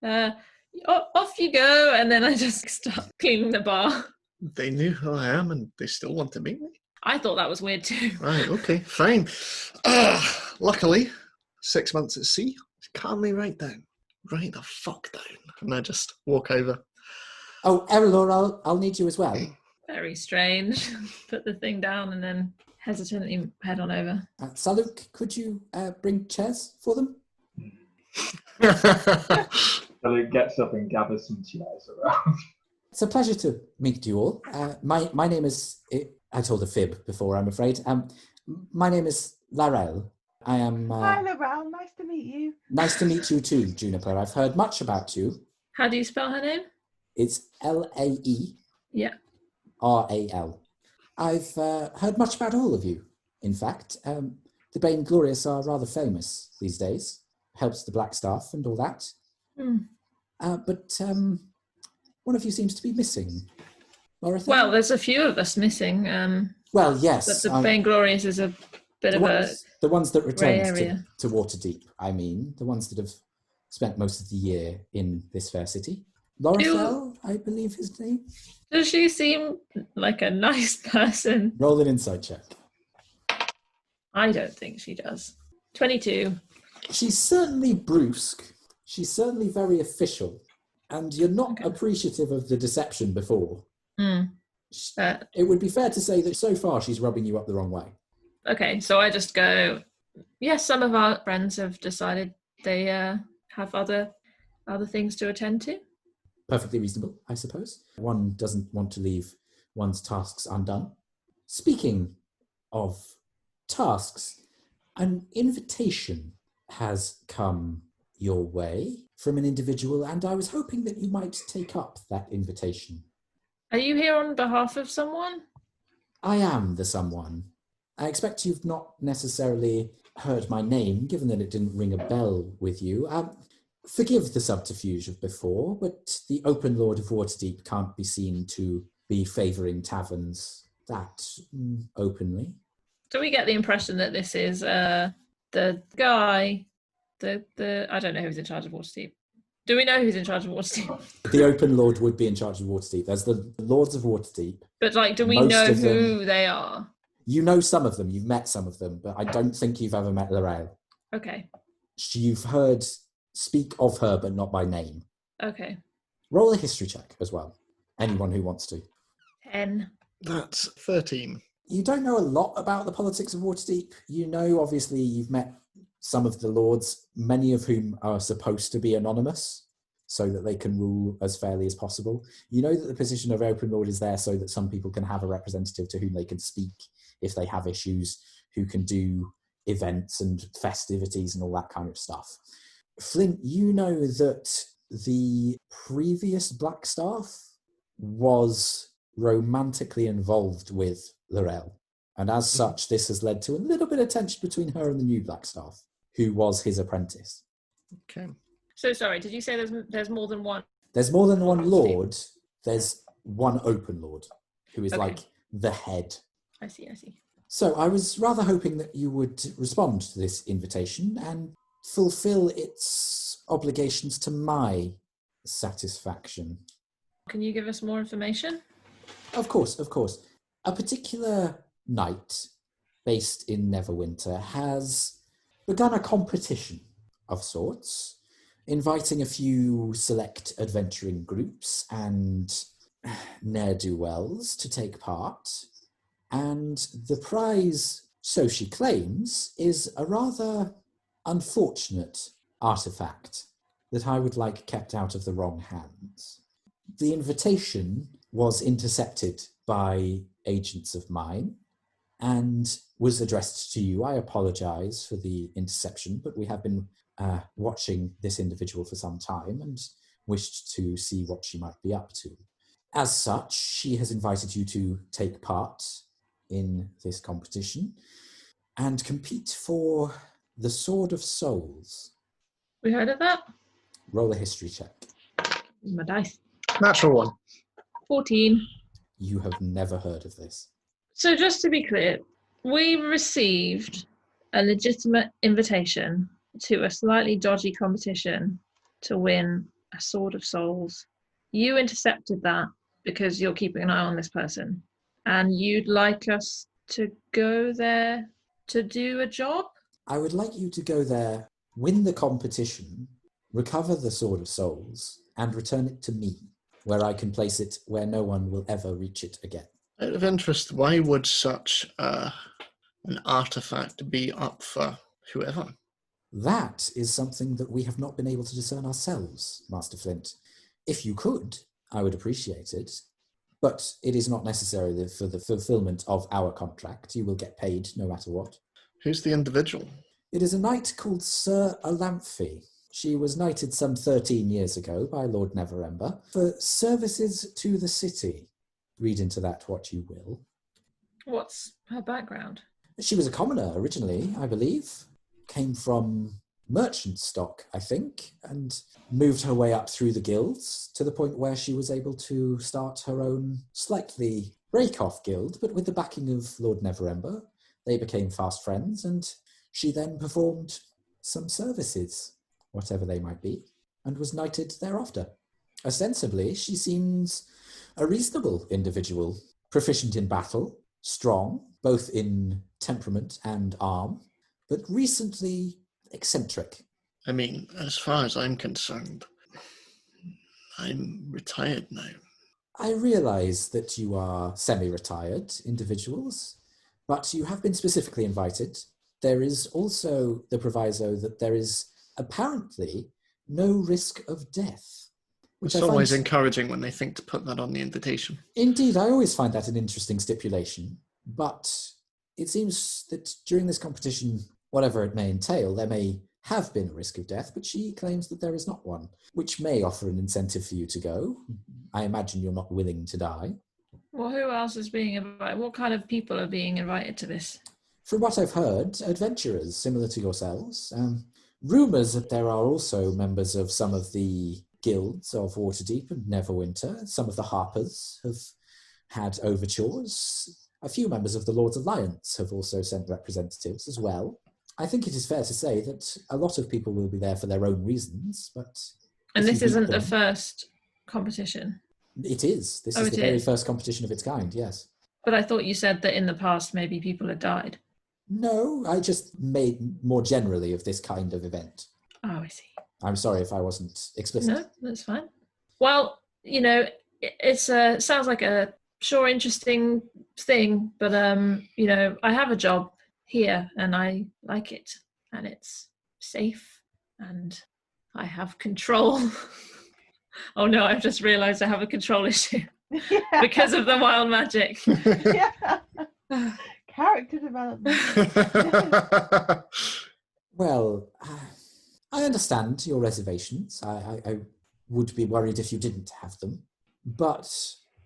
off you go. And then I just start cleaning the bar. They knew who I am and they still want to meet me? I thought that was weird too. Right, okay, fine. Luckily, 6 months at sea, calm me right down. Right the fuck down. And I just walk over. Oh, Erallur, I'll need you as well. Very strange. Put the thing down and then hesitantly head on over. Saluk, could you bring chairs for them? So Luke gets up and gathers some chairs around. It's a pleasure to meet you all. My name is... I told a fib before, I'm afraid. My name is Larel. I am... Hi, Laurel. Nice to meet you. Nice to meet you too, Juniper. I've heard much about you. How do you spell her name? It's Lae. Yeah. Ral. I've heard much about all of you, in fact. The Bane Glorious are rather famous these days. Helps the Black Staff and all that. But one of you seems to be missing. Laura, Well, there's a few of us missing. well, yes. But the Vainglorious is a bit of the ones that grey returned area. to Waterdeep, I mean. The ones that have spent most of the year in this fair city. Lorethel, I believe his name. Does she seem like a nice person? Roll an insight check. I don't think she does. 22. She's certainly brusque. She's certainly very official. And you're not Okay. appreciative of the deception before. Mm. It would be fair to say that so far she's rubbing you up the wrong way. Okay, so I just go, yes, some of our friends have decided they have other things to attend to. Perfectly reasonable, I suppose. One doesn't want to leave one's tasks undone. Speaking of tasks, an invitation has come your way from an individual, and I was hoping that you might take up that invitation. Are you here on behalf of someone? I am the someone. I expect you've not necessarily heard my name, given that it didn't ring a bell with you. Forgive the subterfuge of before, but the open Lord of Waterdeep can't be seen to be favouring taverns that openly. Do we get the impression that this is the guy, the I don't know who's in charge of Waterdeep. Do we know who's in charge of Waterdeep? The open Lord would be in charge of Waterdeep. There's the Lords of Waterdeep. But like, do we Most know of them- who they are? You know some of them, you've met some of them, but I don't think you've ever met Lorel. Okay. You've heard speak of her, but not by name. Okay. Roll a history check as well. Anyone who wants to. 10. That's 13. You don't know a lot about the politics of Waterdeep. You know, obviously, you've met some of the lords, many of whom are supposed to be anonymous, so that they can rule as fairly as possible. You know that the position of Open Lord is there so that some people can have a representative to whom they can speak if they have issues, who can do events and festivities and all that kind of stuff. Flint, you know that the previous Blackstaff was romantically involved with Lorel. And as such, this has led to a little bit of tension between her and the new Blackstaff, who was his apprentice. Okay. So sorry, did you say there's more than one? There's more than one lord. There's one open lord, who is Okay. like the head. I see. So I was rather hoping that you would respond to this invitation and fulfill its obligations to my satisfaction. Can you give us more information? Of course. A particular knight based in Neverwinter has begun a competition of sorts, inviting a few select adventuring groups and ne'er-do-wells to take part, and the prize, so she claims, is a rather unfortunate artifact that I would like kept out of the wrong hands. The invitation was intercepted by agents of mine and was addressed to you. I apologise for the interception, but we have been watching this individual for some time and wished to see what she might be up to. As such, she has invited you to take part in this competition and compete for the Sword of Souls. We heard of that? Roll a history check. Here's my dice. Natural one. 14. You have never heard of this. So just to be clear, we received a legitimate invitation to a slightly dodgy competition to win a Sword of Souls. You intercepted that because you're keeping an eye on this person, and you'd like us to go there to do a job? I would like you to go there, win the competition, recover the Sword of Souls, and return it to me, where I can place it where no one will ever reach it again. Out of interest, why would such an artifact be up for whoever? That is something that we have not been able to discern ourselves, Master Flint. If you could, I would appreciate it, but it is not necessary for the fulfillment of our contract. You will get paid no matter what. Who's the individual? It is a knight called Sir Alamphi. She was knighted some 13 years ago by Lord Neverember for services to the city. Read into that what you will. What's her background? She was a commoner originally, I believe. Came from merchant stock, I think, and moved her way up through the guilds to the point where she was able to start her own slightly break-off guild, but with the backing of Lord Neverember. They became fast friends, and she then performed some services, whatever they might be, and was knighted thereafter. Ostensibly, she seems a reasonable individual, proficient in battle, strong, both in temperament and arm, but recently eccentric. I mean, as far as I'm concerned, I'm retired now. I realise that you are semi-retired individuals, but you have been specifically invited. There is also the proviso that there is apparently no risk of death. It's always encouraging when they think to put that on the invitation. Indeed, I always find that an interesting stipulation, but it seems that during this competition, whatever it may entail, there may have been a risk of death, but she claims that there is not one, which may offer an incentive for you to go. I imagine you're not willing to die. Well, who else is being invited? What kind of people are being invited to this? From what I've heard, adventurers similar to yourselves. Rumours that there are also members of some of the guilds of Waterdeep and Neverwinter. Some of the Harpers have had overtures. A few members of the Lords Alliance have also sent representatives as well. I think it is fair to say that a lot of people will be there for their own reasons, but... And this isn't the first competition? It is. This is the very first competition of its kind, yes. But I thought you said that in the past maybe people had died. No, I just made more generally of this kind of event. Oh, I see. I'm sorry if I wasn't explicit. No, that's fine. Well, you know, it's sounds like a sure interesting thing, but you know, I have a job here and I like it, and it's safe and I have control. Oh no, I've just realised I have a control issue because of the wild magic. Yeah. Character development. Well, I understand your reservations. I would be worried if you didn't have them. But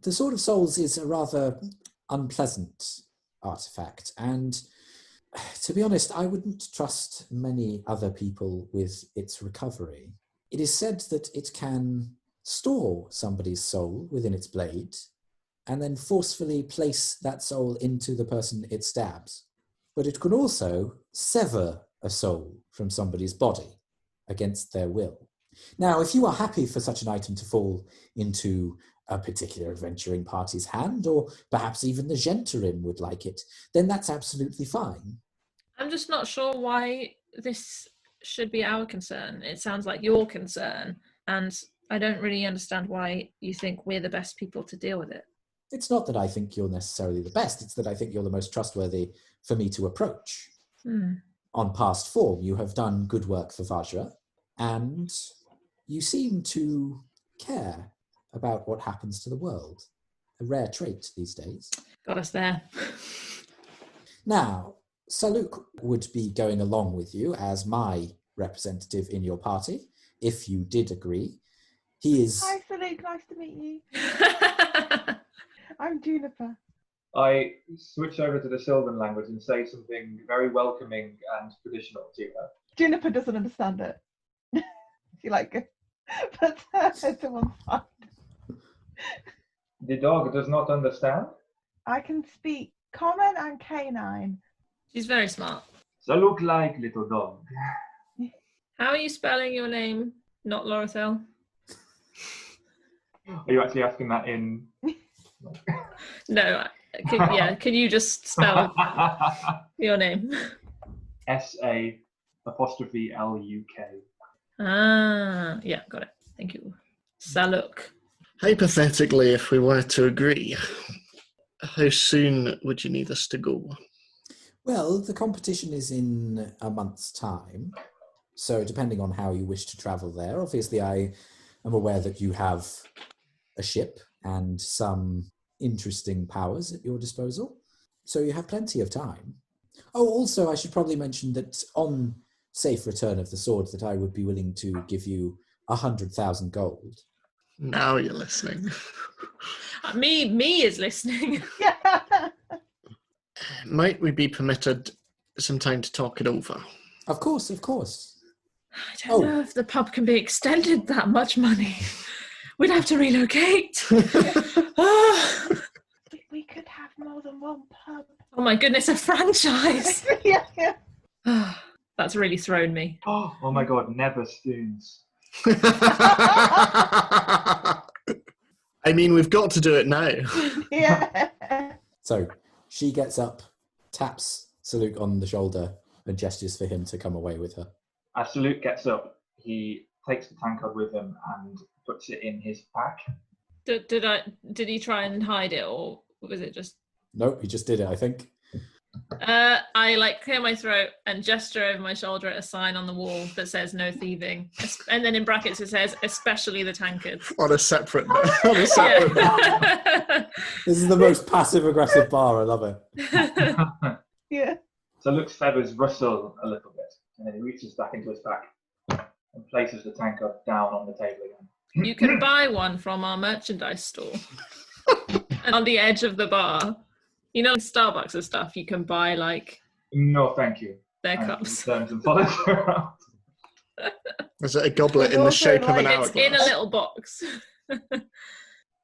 the Sword of Souls is a rather unpleasant artifact, and to be honest, I wouldn't trust many other people with its recovery. It is said that it can store somebody's soul within its blade and then forcefully place that soul into the person it stabs. But it can also sever a soul from somebody's body against their will. Now, if you are happy for such an item to fall into a particular adventuring party's hand, or perhaps even the Gentarim would like it, then that's absolutely fine. I'm just not sure why this should be our concern. It sounds like your concern, and I don't really understand why you think we're the best people to deal with it. It's not that I think you're necessarily the best, it's that I think you're the most trustworthy for me to approach. On past form, you have done good work for Vajra, and you seem to care about what happens to the world. A rare trait these days. Got us there. Now, Saluk would be going along with you as my representative in your party, if you did agree. He is... Hi, Saluk. Nice to meet you. I'm Juniper. I switch over to the Sylvan language and say something very welcoming and traditional to her. Juniper doesn't understand it. She puts her head to one side. The dog does not understand. I can speak common and canine. She's very smart. So look like little dog. How are you spelling your name? Not Lorethel? Are you actually asking that in? No. Can you just spell your name? S-A-apostrophe-L-U-K. Ah, yeah, got it. Thank you. Saluk. Hypothetically, if we were to agree, how soon would you need us to go? Well, the competition is in a month's time, so depending on how you wish to travel there, obviously I am aware that you have a ship and some interesting powers at your disposal, so you have plenty of time. Oh, also, I should probably mention that on safe return of the sword that I would be willing to give you 100,000 gold. Now you're listening. Me is listening. Yeah. Might we be permitted some time to talk it over? Of course, of course. I don't know if the pub can be extended that much money. We'd have to relocate. We could have more than one pub. Oh my goodness, a franchise. Yeah. That's really thrown me. Oh my god, never spoons. I mean, we've got to do it now. Yeah. So she gets up, taps Saluk on the shoulder, and gestures for him to come away with her. As Saluk gets up, he takes the tankard with him and puts it in his pack. Did he try and hide it, or was it just... Nope, he just did it, I think. I clear my throat and gesture over my shoulder at a sign on the wall that says no thieving, and then in brackets it says especially the tankards. On a separate note. Yeah. This is the most passive-aggressive bar, I love it. Yeah. So Luke's feathers rustle a little bit, and then he reaches back into his pack and places the tankard down on the table again. You can buy one from our merchandise store. And on the edge of the bar, you know, Starbucks and stuff, you can buy No, thank you. their And cups. he turns and follows her around. Is it a goblet in the Also, shape of an It's hourglass? in a little box.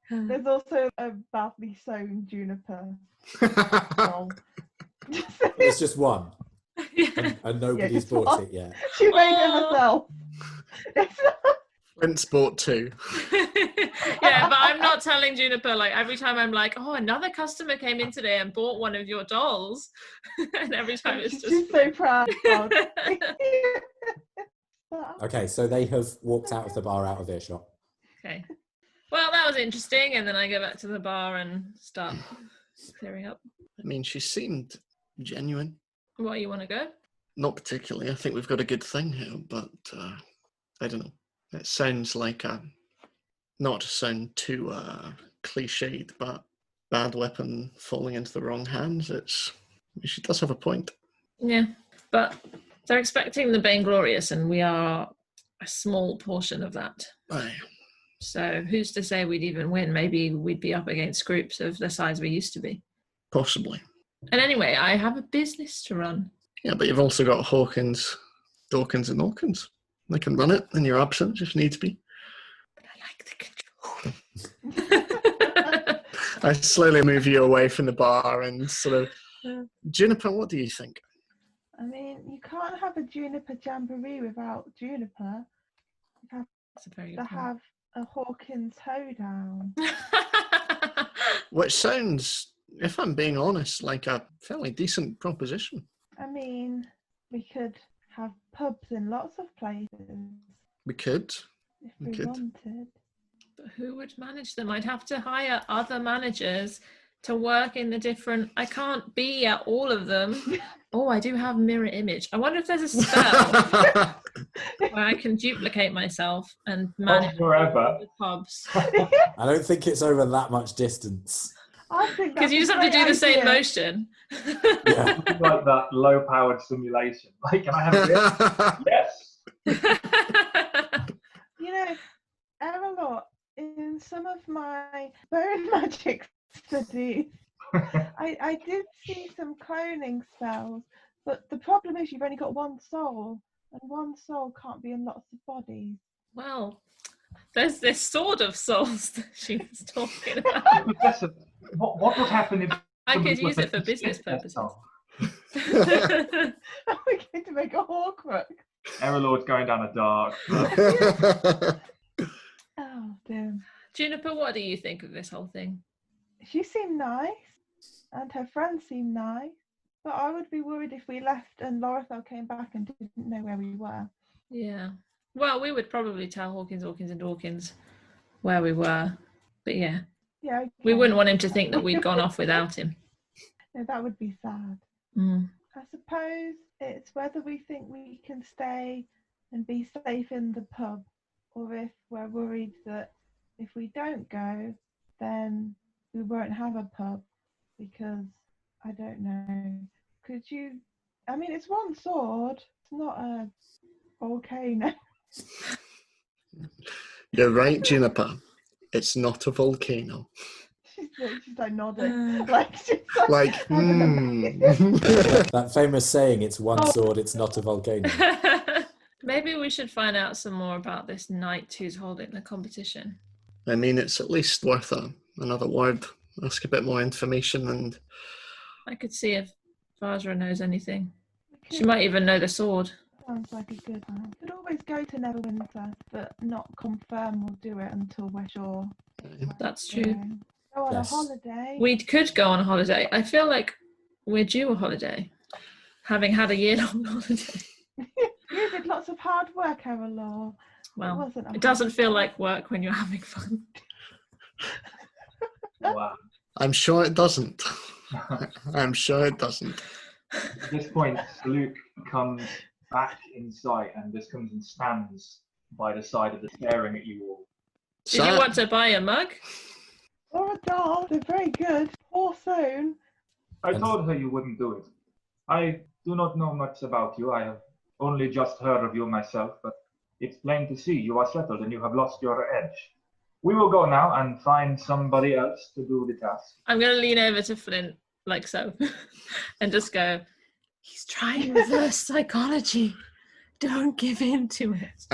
There's also a badly sewn Juniper doll. It's just one, Yeah. and nobody's just bought one. it yet. She made it Oh. herself. It's not- Flint's bought two. Yeah, but I'm not telling Juniper, every time I'm like, oh, another customer came in today and bought one of your dolls. And every time it's just... She's so proud. Okay, so they have walked out of the bar, out of earshot. Okay. Well, that was interesting. And then I go back to the bar and start clearing up. I mean, she seemed genuine. What, you want to go? Not particularly. I think we've got a good thing here, but I don't know. It sounds like not to sound too cliched, but bad weapon falling into the wrong hands. She does have a point. Yeah, but they're expecting the Bane Glorious, and we are a small portion of that. Aye. So who's to say we'd even win? Maybe we'd be up against groups of the size we used to be. Possibly. And anyway, I have a business to run. Yeah, but you've also got Hawkins, Dawkins and Hawkins. They can run it in your absence if needs be. But I like the control. I slowly move you away from the bar and sort of... Juniper, what do you think? I mean, you can't have a Juniper jamboree without Juniper. You have That's a very to good point. have a Hawkins hoedown. Which sounds, if I'm being honest, like a fairly decent proposition. I mean, we could have pubs in lots of places. We could. If we Good. wanted. But who would manage them? I'd have to hire other managers to work in the different. I can't be at all of them. Oh, I do have mirror image. I wonder if there's a spell where I can duplicate myself and manage forever. the pubs. I don't think it's over that much distance. I think Because that's you a just have to great do the same idea. motion. Yeah. Something like that low-powered simulation. Like, can I have this? Yes. You know, Erallur, in some of my bone magic studies, I did see some cloning spells, but the problem is you've only got one soul, and one soul can't be in lots of bodies. Well, there's this sword of souls that she was talking about. Professor, what would happen if I somebody could use was it for a business business purposes. soul? Are we going to make a Horcrux? Erallur's going down a dark. Oh, dear. Juniper, what do you think of this whole thing? She seemed nice, and her friends seemed nice, but I would be worried if we left and Lorethel came back and didn't know where we were. Yeah. Well, we would probably tell Hawkins and Dawkins where we were. But yeah, Yeah, okay. we wouldn't want him to think that we'd gone off without him. No, that would be sad. Mm. I suppose it's whether we think we can stay and be safe in the pub, or if we're worried that if we don't go, then we won't have a pub, because I don't know. Could you? I mean, it's one sword. It's not a volcano. You're right, Juniper. It's not a volcano. She's like nodding, like she's Like, That famous saying, it's one sword, it's not a volcano. Maybe we should find out some more about this knight who's holding the competition. I mean, it's at least worth another word. Ask a bit more information and... I could see if Vajra knows anything. She might even know the sword. Sounds like a good one. Could always go to Neverwinter, but not confirm we'll do it until we're sure. That's true. Go on Yes. a holiday. We could go on a holiday. I feel like we're due a holiday, having had a year-long holiday. You did lots of hard work, Erallur. Well, it doesn't feel like work when you're having fun. Wow. I'm sure it doesn't. I'm sure it doesn't. At this point, Luke comes back in sight and just comes and stands by the side of the staring at you all. Did you want to buy a mug? Or a doll, they're very good. Or sewn. I told her you wouldn't do it. I do not know much about you. I have only just heard of you myself, but it's plain to see you are settled and you have lost your edge. We will go now and find somebody else to do the task. I'm going to lean over to Flint, like so, and just go, he's trying reverse psychology. Don't give in to it.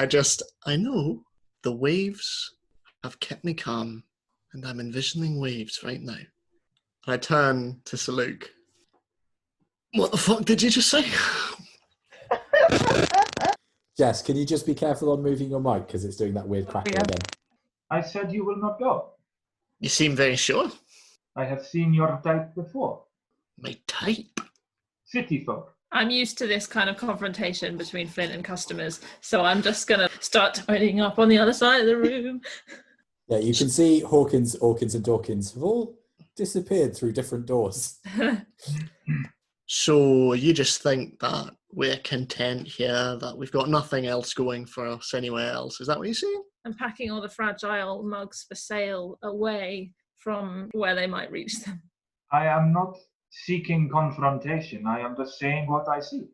I know the waves have kept me calm, and I'm envisioning waves right now. I turn to Saluk. What the fuck did you just say? Jess, can you just be careful on moving your mic because it's doing that weird crackle again? I said you will not go. You seem very sure. I have seen your type before. My type? City folk. I'm used to this kind of confrontation between Flint and customers, so I'm just going to start tidying up on the other side of the room. Yeah, you can see Hawkins, Orkins, and Dawkins have all disappeared through different doors. So you just think that we're content here, that we've got nothing else going for us anywhere else. Is that what you're saying? I'm packing all the fragile mugs for sale away from where they might reach them. I am not seeking confrontation. I am just saying what I see.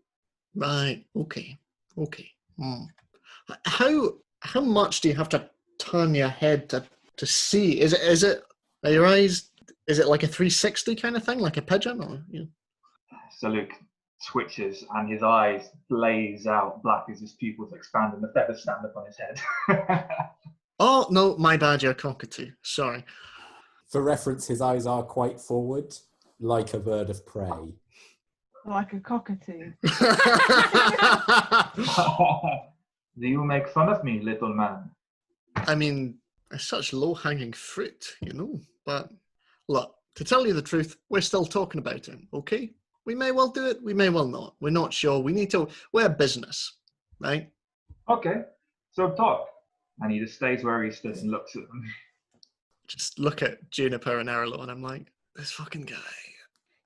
Right. Okay. How much do you have to turn your head to see? Is it are your eyes? Is it like a 360 kind of thing, like a pigeon, or you know? Saluk twitches and his eyes blaze out black as his pupils expand and the feathers stand up on his head. Oh no, my bad. You're a cockatoo. Sorry. For reference, his eyes are quite forward, like a bird of prey. Like a cockatoo. Do you make fun of me, little man? I mean, it's such low-hanging fruit, you know. But look, to tell you the truth, we're still talking about it. Okay. We may well do it, we may well not. We're not sure. We're a business, right? Okay, so talk. And he just stays where he stood and looks at them. Just look at Juniper and Erallur, and I'm like, this fucking guy.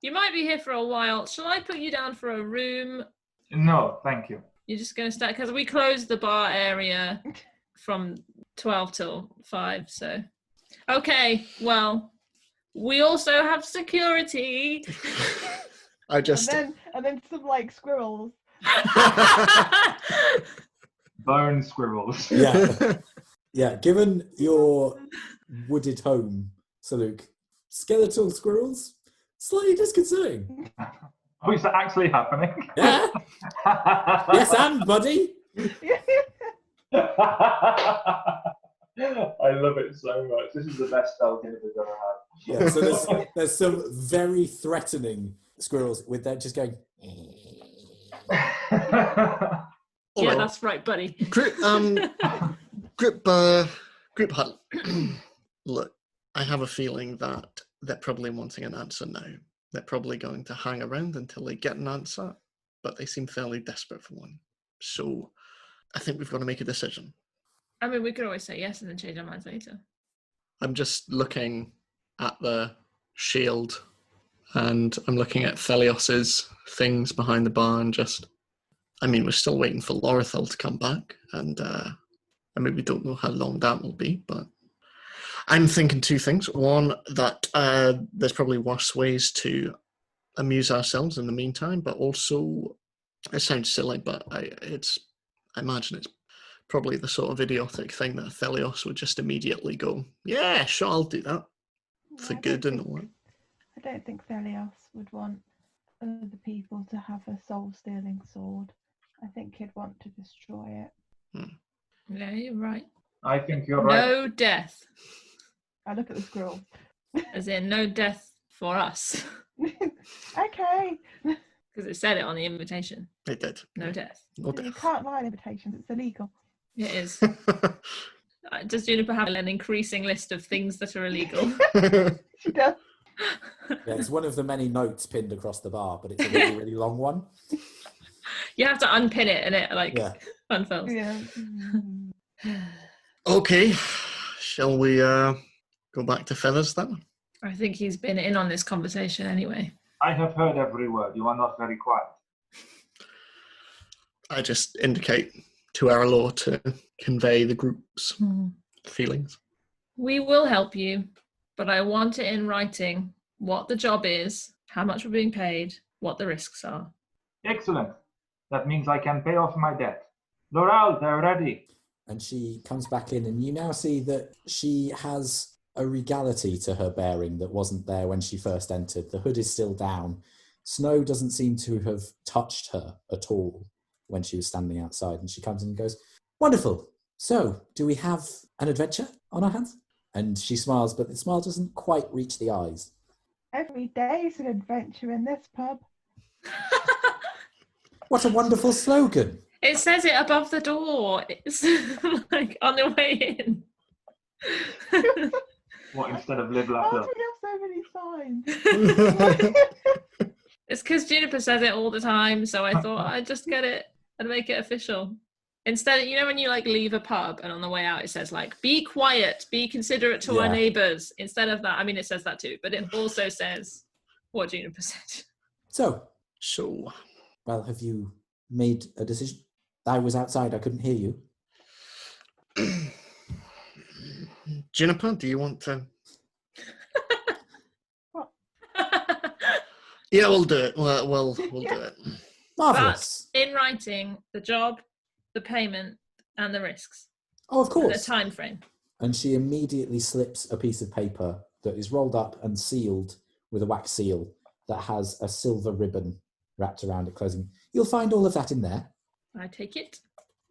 You might be here for a while. Shall I put you down for a room? No, thank you. You're just going to start, because we closed the bar area from 12 till 5, so. Okay, well, we also have security. I just... And then some like squirrels. Bone squirrels. Yeah. Yeah, given your wooded home, Saluk, skeletal squirrels, slightly disconcerting. Oh, is that actually happening? Yeah. Yes, and buddy. I love it so much. This is the best spell Jennifer's ever had. Yeah, so there's some very threatening squirrels with that just going. Yeah, that's right, buddy. Group hunt. Look, I have a feeling that they're probably wanting an answer now. They're probably going to hang around until they get an answer, but they seem fairly desperate for one. So I think we've got to make a decision. I mean, we could always say yes and then change our minds later. I'm just looking at the shield, and I'm looking at Thelios's things behind the bar, and just, I mean, we're still waiting for Lorithel to come back, and I mean, we don't know how long that will be, but I'm thinking two things. One, that there's probably worse ways to amuse ourselves in the meantime, but also, it sounds silly, but I imagine it's probably the sort of idiotic thing that Thelios would just immediately go, yeah, sure, I'll do that, for good and all that. I don't think Thelios would want other people to have a soul-stealing sword. I think he'd want to destroy it. Yeah, you're right. I think you're right. No death. I look at the scroll. As in, no death for us. Okay. Because it said it on the invitation. It did. No death. No You death. can't lie on invitations, it's illegal. It is. Does Juniper have an increasing list of things that are illegal? She does. Yeah, it's one of the many notes pinned across the bar, but it's a really, really long one. You have to unpin it and it Yeah. unfurls. Yeah. Okay, shall we go back to Feathers then? I think he's been in on this conversation anyway. I have heard every word. You are not very quiet. I just indicate to Erallur to convey the group's feelings. We will help you, but I want it in writing what the job is, how much we're being paid, what the risks are. Excellent. That means I can pay off my debt. Laurel, they're ready. And she comes back in, and you now see that she has a regality to her bearing that wasn't there when she first entered. The hood is still down. Snow doesn't seem to have touched her at all when she was standing outside. And she comes in and goes, wonderful. So, do we have an adventure on our hands? And she smiles, but the smile doesn't quite reach the eyes. Every day is an adventure in this pub. What a wonderful slogan. It says it above the door. It's like on the way in. What, instead of live, laugh, Why love? do we have so many signs? It's because Juniper says it all the time, so I thought I'd just get it and make it official. Instead, you know when you like leave a pub and on the way out it says like, be quiet, be considerate to our neighbours. Instead of that, I mean it says that too, but it also says what Juniper said. So, Well, have you made a decision? I was outside, I couldn't hear you. Juniper, do you want to? Yeah, we'll do it. We'll do it. Marvellous. But in writing, the job, the payment, and the risks. Oh, of The course. time frame. And she immediately slips a piece of paper that is rolled up and sealed with a wax seal that has a silver ribbon wrapped around it closing. You'll find all of that in there. I take it.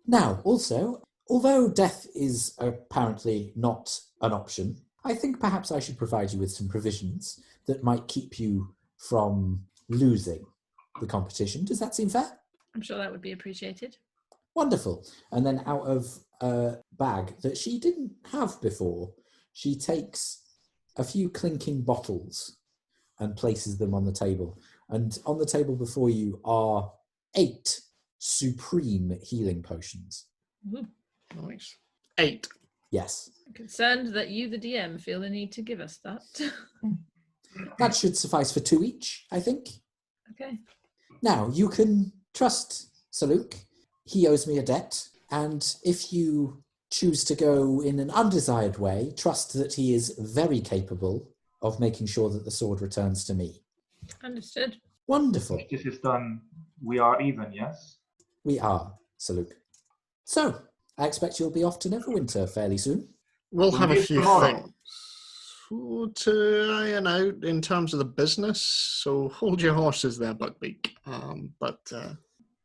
Now, also, although death is apparently not an option, I think perhaps I should provide you with some provisions that might keep you from losing the competition. Does that seem fair? I'm sure that would be appreciated. Wonderful. And then out of a bag that she didn't have before, she takes a few clinking bottles and places them on the table. And on the table before you are 8 supreme healing potions. Ooh. Nice. 8. Yes. I'm concerned that you, the DM, feel the need to give us that. That should suffice for 2 each, I think. Okay. Now, you can trust Saluk. He owes me a debt, and if you choose to go in an undesired way, trust that he is very capable of making sure that the sword returns to me. Understood. Wonderful. If this is done, we are even, yes? We are, Saluk. So, I expect you'll be off to Neverwinter fairly soon. We'll We'll have a meet few tomorrow. things to iron out in terms of the business, so hold your horses there, Buckbeak.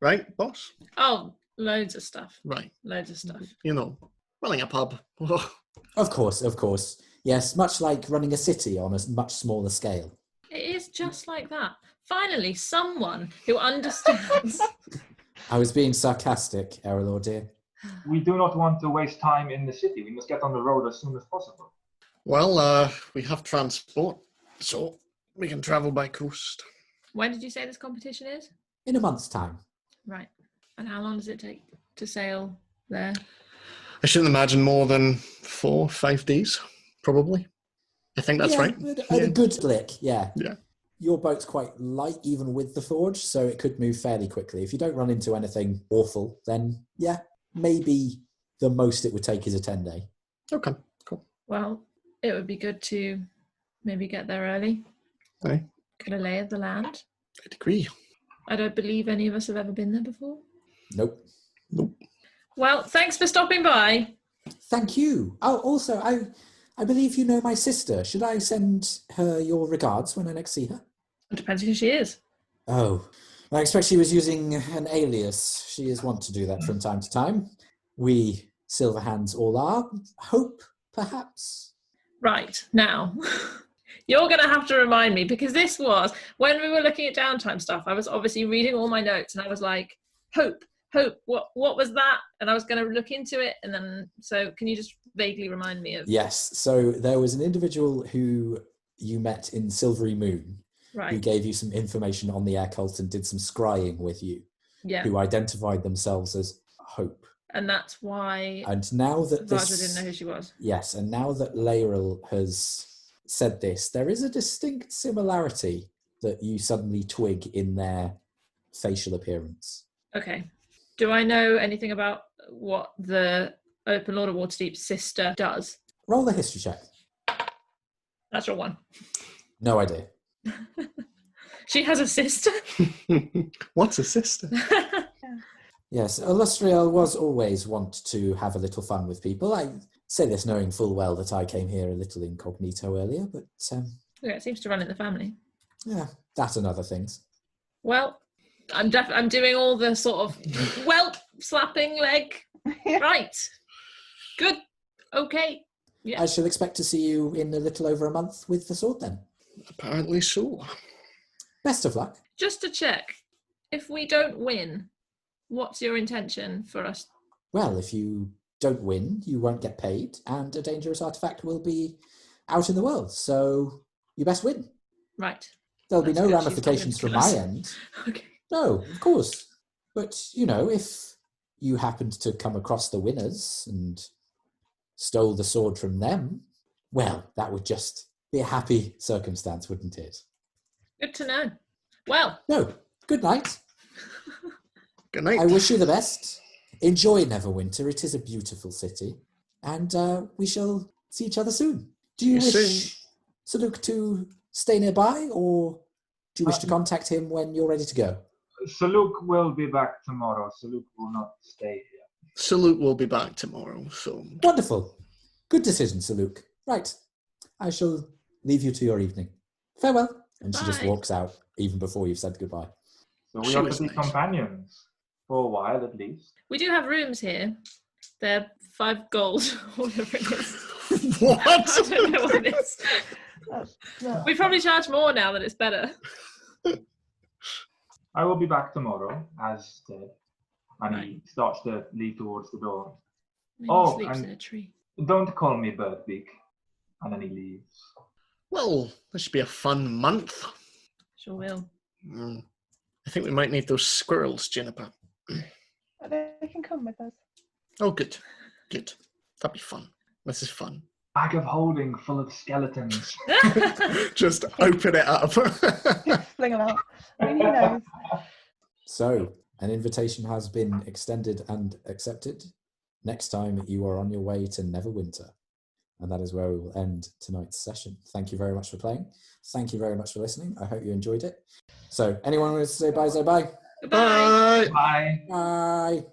Right, boss? Oh, loads of stuff. Right. Loads of stuff. You know, running a pub. Of course, of course. Yes, much like running a city on a much smaller scale. It is just like that. Finally, someone who understands. I was being sarcastic, Erallur dear. We do not want to waste time in the city. We must get on the road as soon as possible. Well, we have transport, so we can travel by coast. When did you say this competition is? In a month's time. Right. And how long does it take to sail there? I shouldn't imagine more than 4 or 5 days, probably. I think that's Yeah, right. A good lick, yeah. Yeah. Your boat's quite light, even with the forge, so it could move fairly quickly. If you don't run into anything awful, then yeah, maybe the most it would take is a 10-day. Okay, cool. Well, it would be good to maybe get there early. Aye. Get a lay of the land. I agree. I don't believe any of us have ever been there before. Nope. Well, thanks for stopping by. Thank you. Oh, also, I believe you know my sister. Should I send her your regards when I next see her? It depends who she is. Oh, I expect she was using an alias. She is wont to do that from time to time. We Silverhands all are. Hope, perhaps? Right, now, you're going to have to remind me, because this was, when we were looking at downtime stuff, I was obviously reading all my notes and I was like, Hope, what was that? And I was going to look into it, and then, so can you just vaguely remind me of... Yes, so there was an individual who you met in Silvery Moon who Right, gave you some information on the air cult and did some scrying with you, yeah, who identified themselves as Hope. and that's why And now that Vaja this... didn't know who she was. Yes, and now that Laeral has said this, there is a distinct similarity that you suddenly twig in their facial appearance. Okay. Do I know anything about what the Open Lord of Waterdeep's sister does? Roll the history check. That's your one. No idea. She has a sister? What's a sister? Yes, Illustriel was always wont to have a little fun with people. I say this knowing full well that I came here a little incognito earlier, but Yeah, it seems to run in the family. yeah, that and other things. Well, I'm doing all the sort of whelp slapping leg. Right. Good. Okay. Yeah. I shall expect to see you in a little over a month with the sword then. Apparently so. Best of luck. Just to check, if we don't win, what's your intention for us? Well, if you don't win, you won't get paid, and a dangerous artifact will be out in the world, so you best win. Right. There'll be That's no good. She's not ramifications going from to my kill us. end. Okay. No, of course. But, you know, if you happened to come across the winners and stole the sword from them, well, that would just be a happy circumstance, wouldn't it? Good to know. Well, No, good night. Good night. I wish you the best. Enjoy Neverwinter. It is a beautiful city. And we shall see each other soon. Do you See you wish Saluk to stay nearby, or do you wish to contact him when you're ready to go? Saluk will be back tomorrow. Saluk will not stay here. Salute will be back tomorrow, so... Wonderful. Good decision, Saluk. Right. I shall leave you to your evening. Farewell. And she just Bye. walks out, even before you've said goodbye. So She we ought was to be nice. companions for a while at least. we do have rooms here. They're 5 gold, whatever it is. What? I don't know what it is. No. We probably charge more now that it's better. I will be back tomorrow, as said. And he Right. starts to lead towards the door. Maybe Oh, he sleeps and- in a tree. Don't call me Birdbeak. And then he leaves. Well, this should be a fun month. Sure will. I think we might need those squirrels, Juniper. But they can come with us. Oh, good. Good. That'd be fun. This is fun. Bag of holding full of skeletons. Just open it up. Fling them out. I mean, who knows? So, an invitation has been extended and accepted. Next time you are on your way to Neverwinter. And that is where we will end tonight's session. Thank you very much for playing. Thank you very much for listening. I hope you enjoyed it. So, anyone wants to say bye, say bye. Goodbye. Bye. Bye. Bye.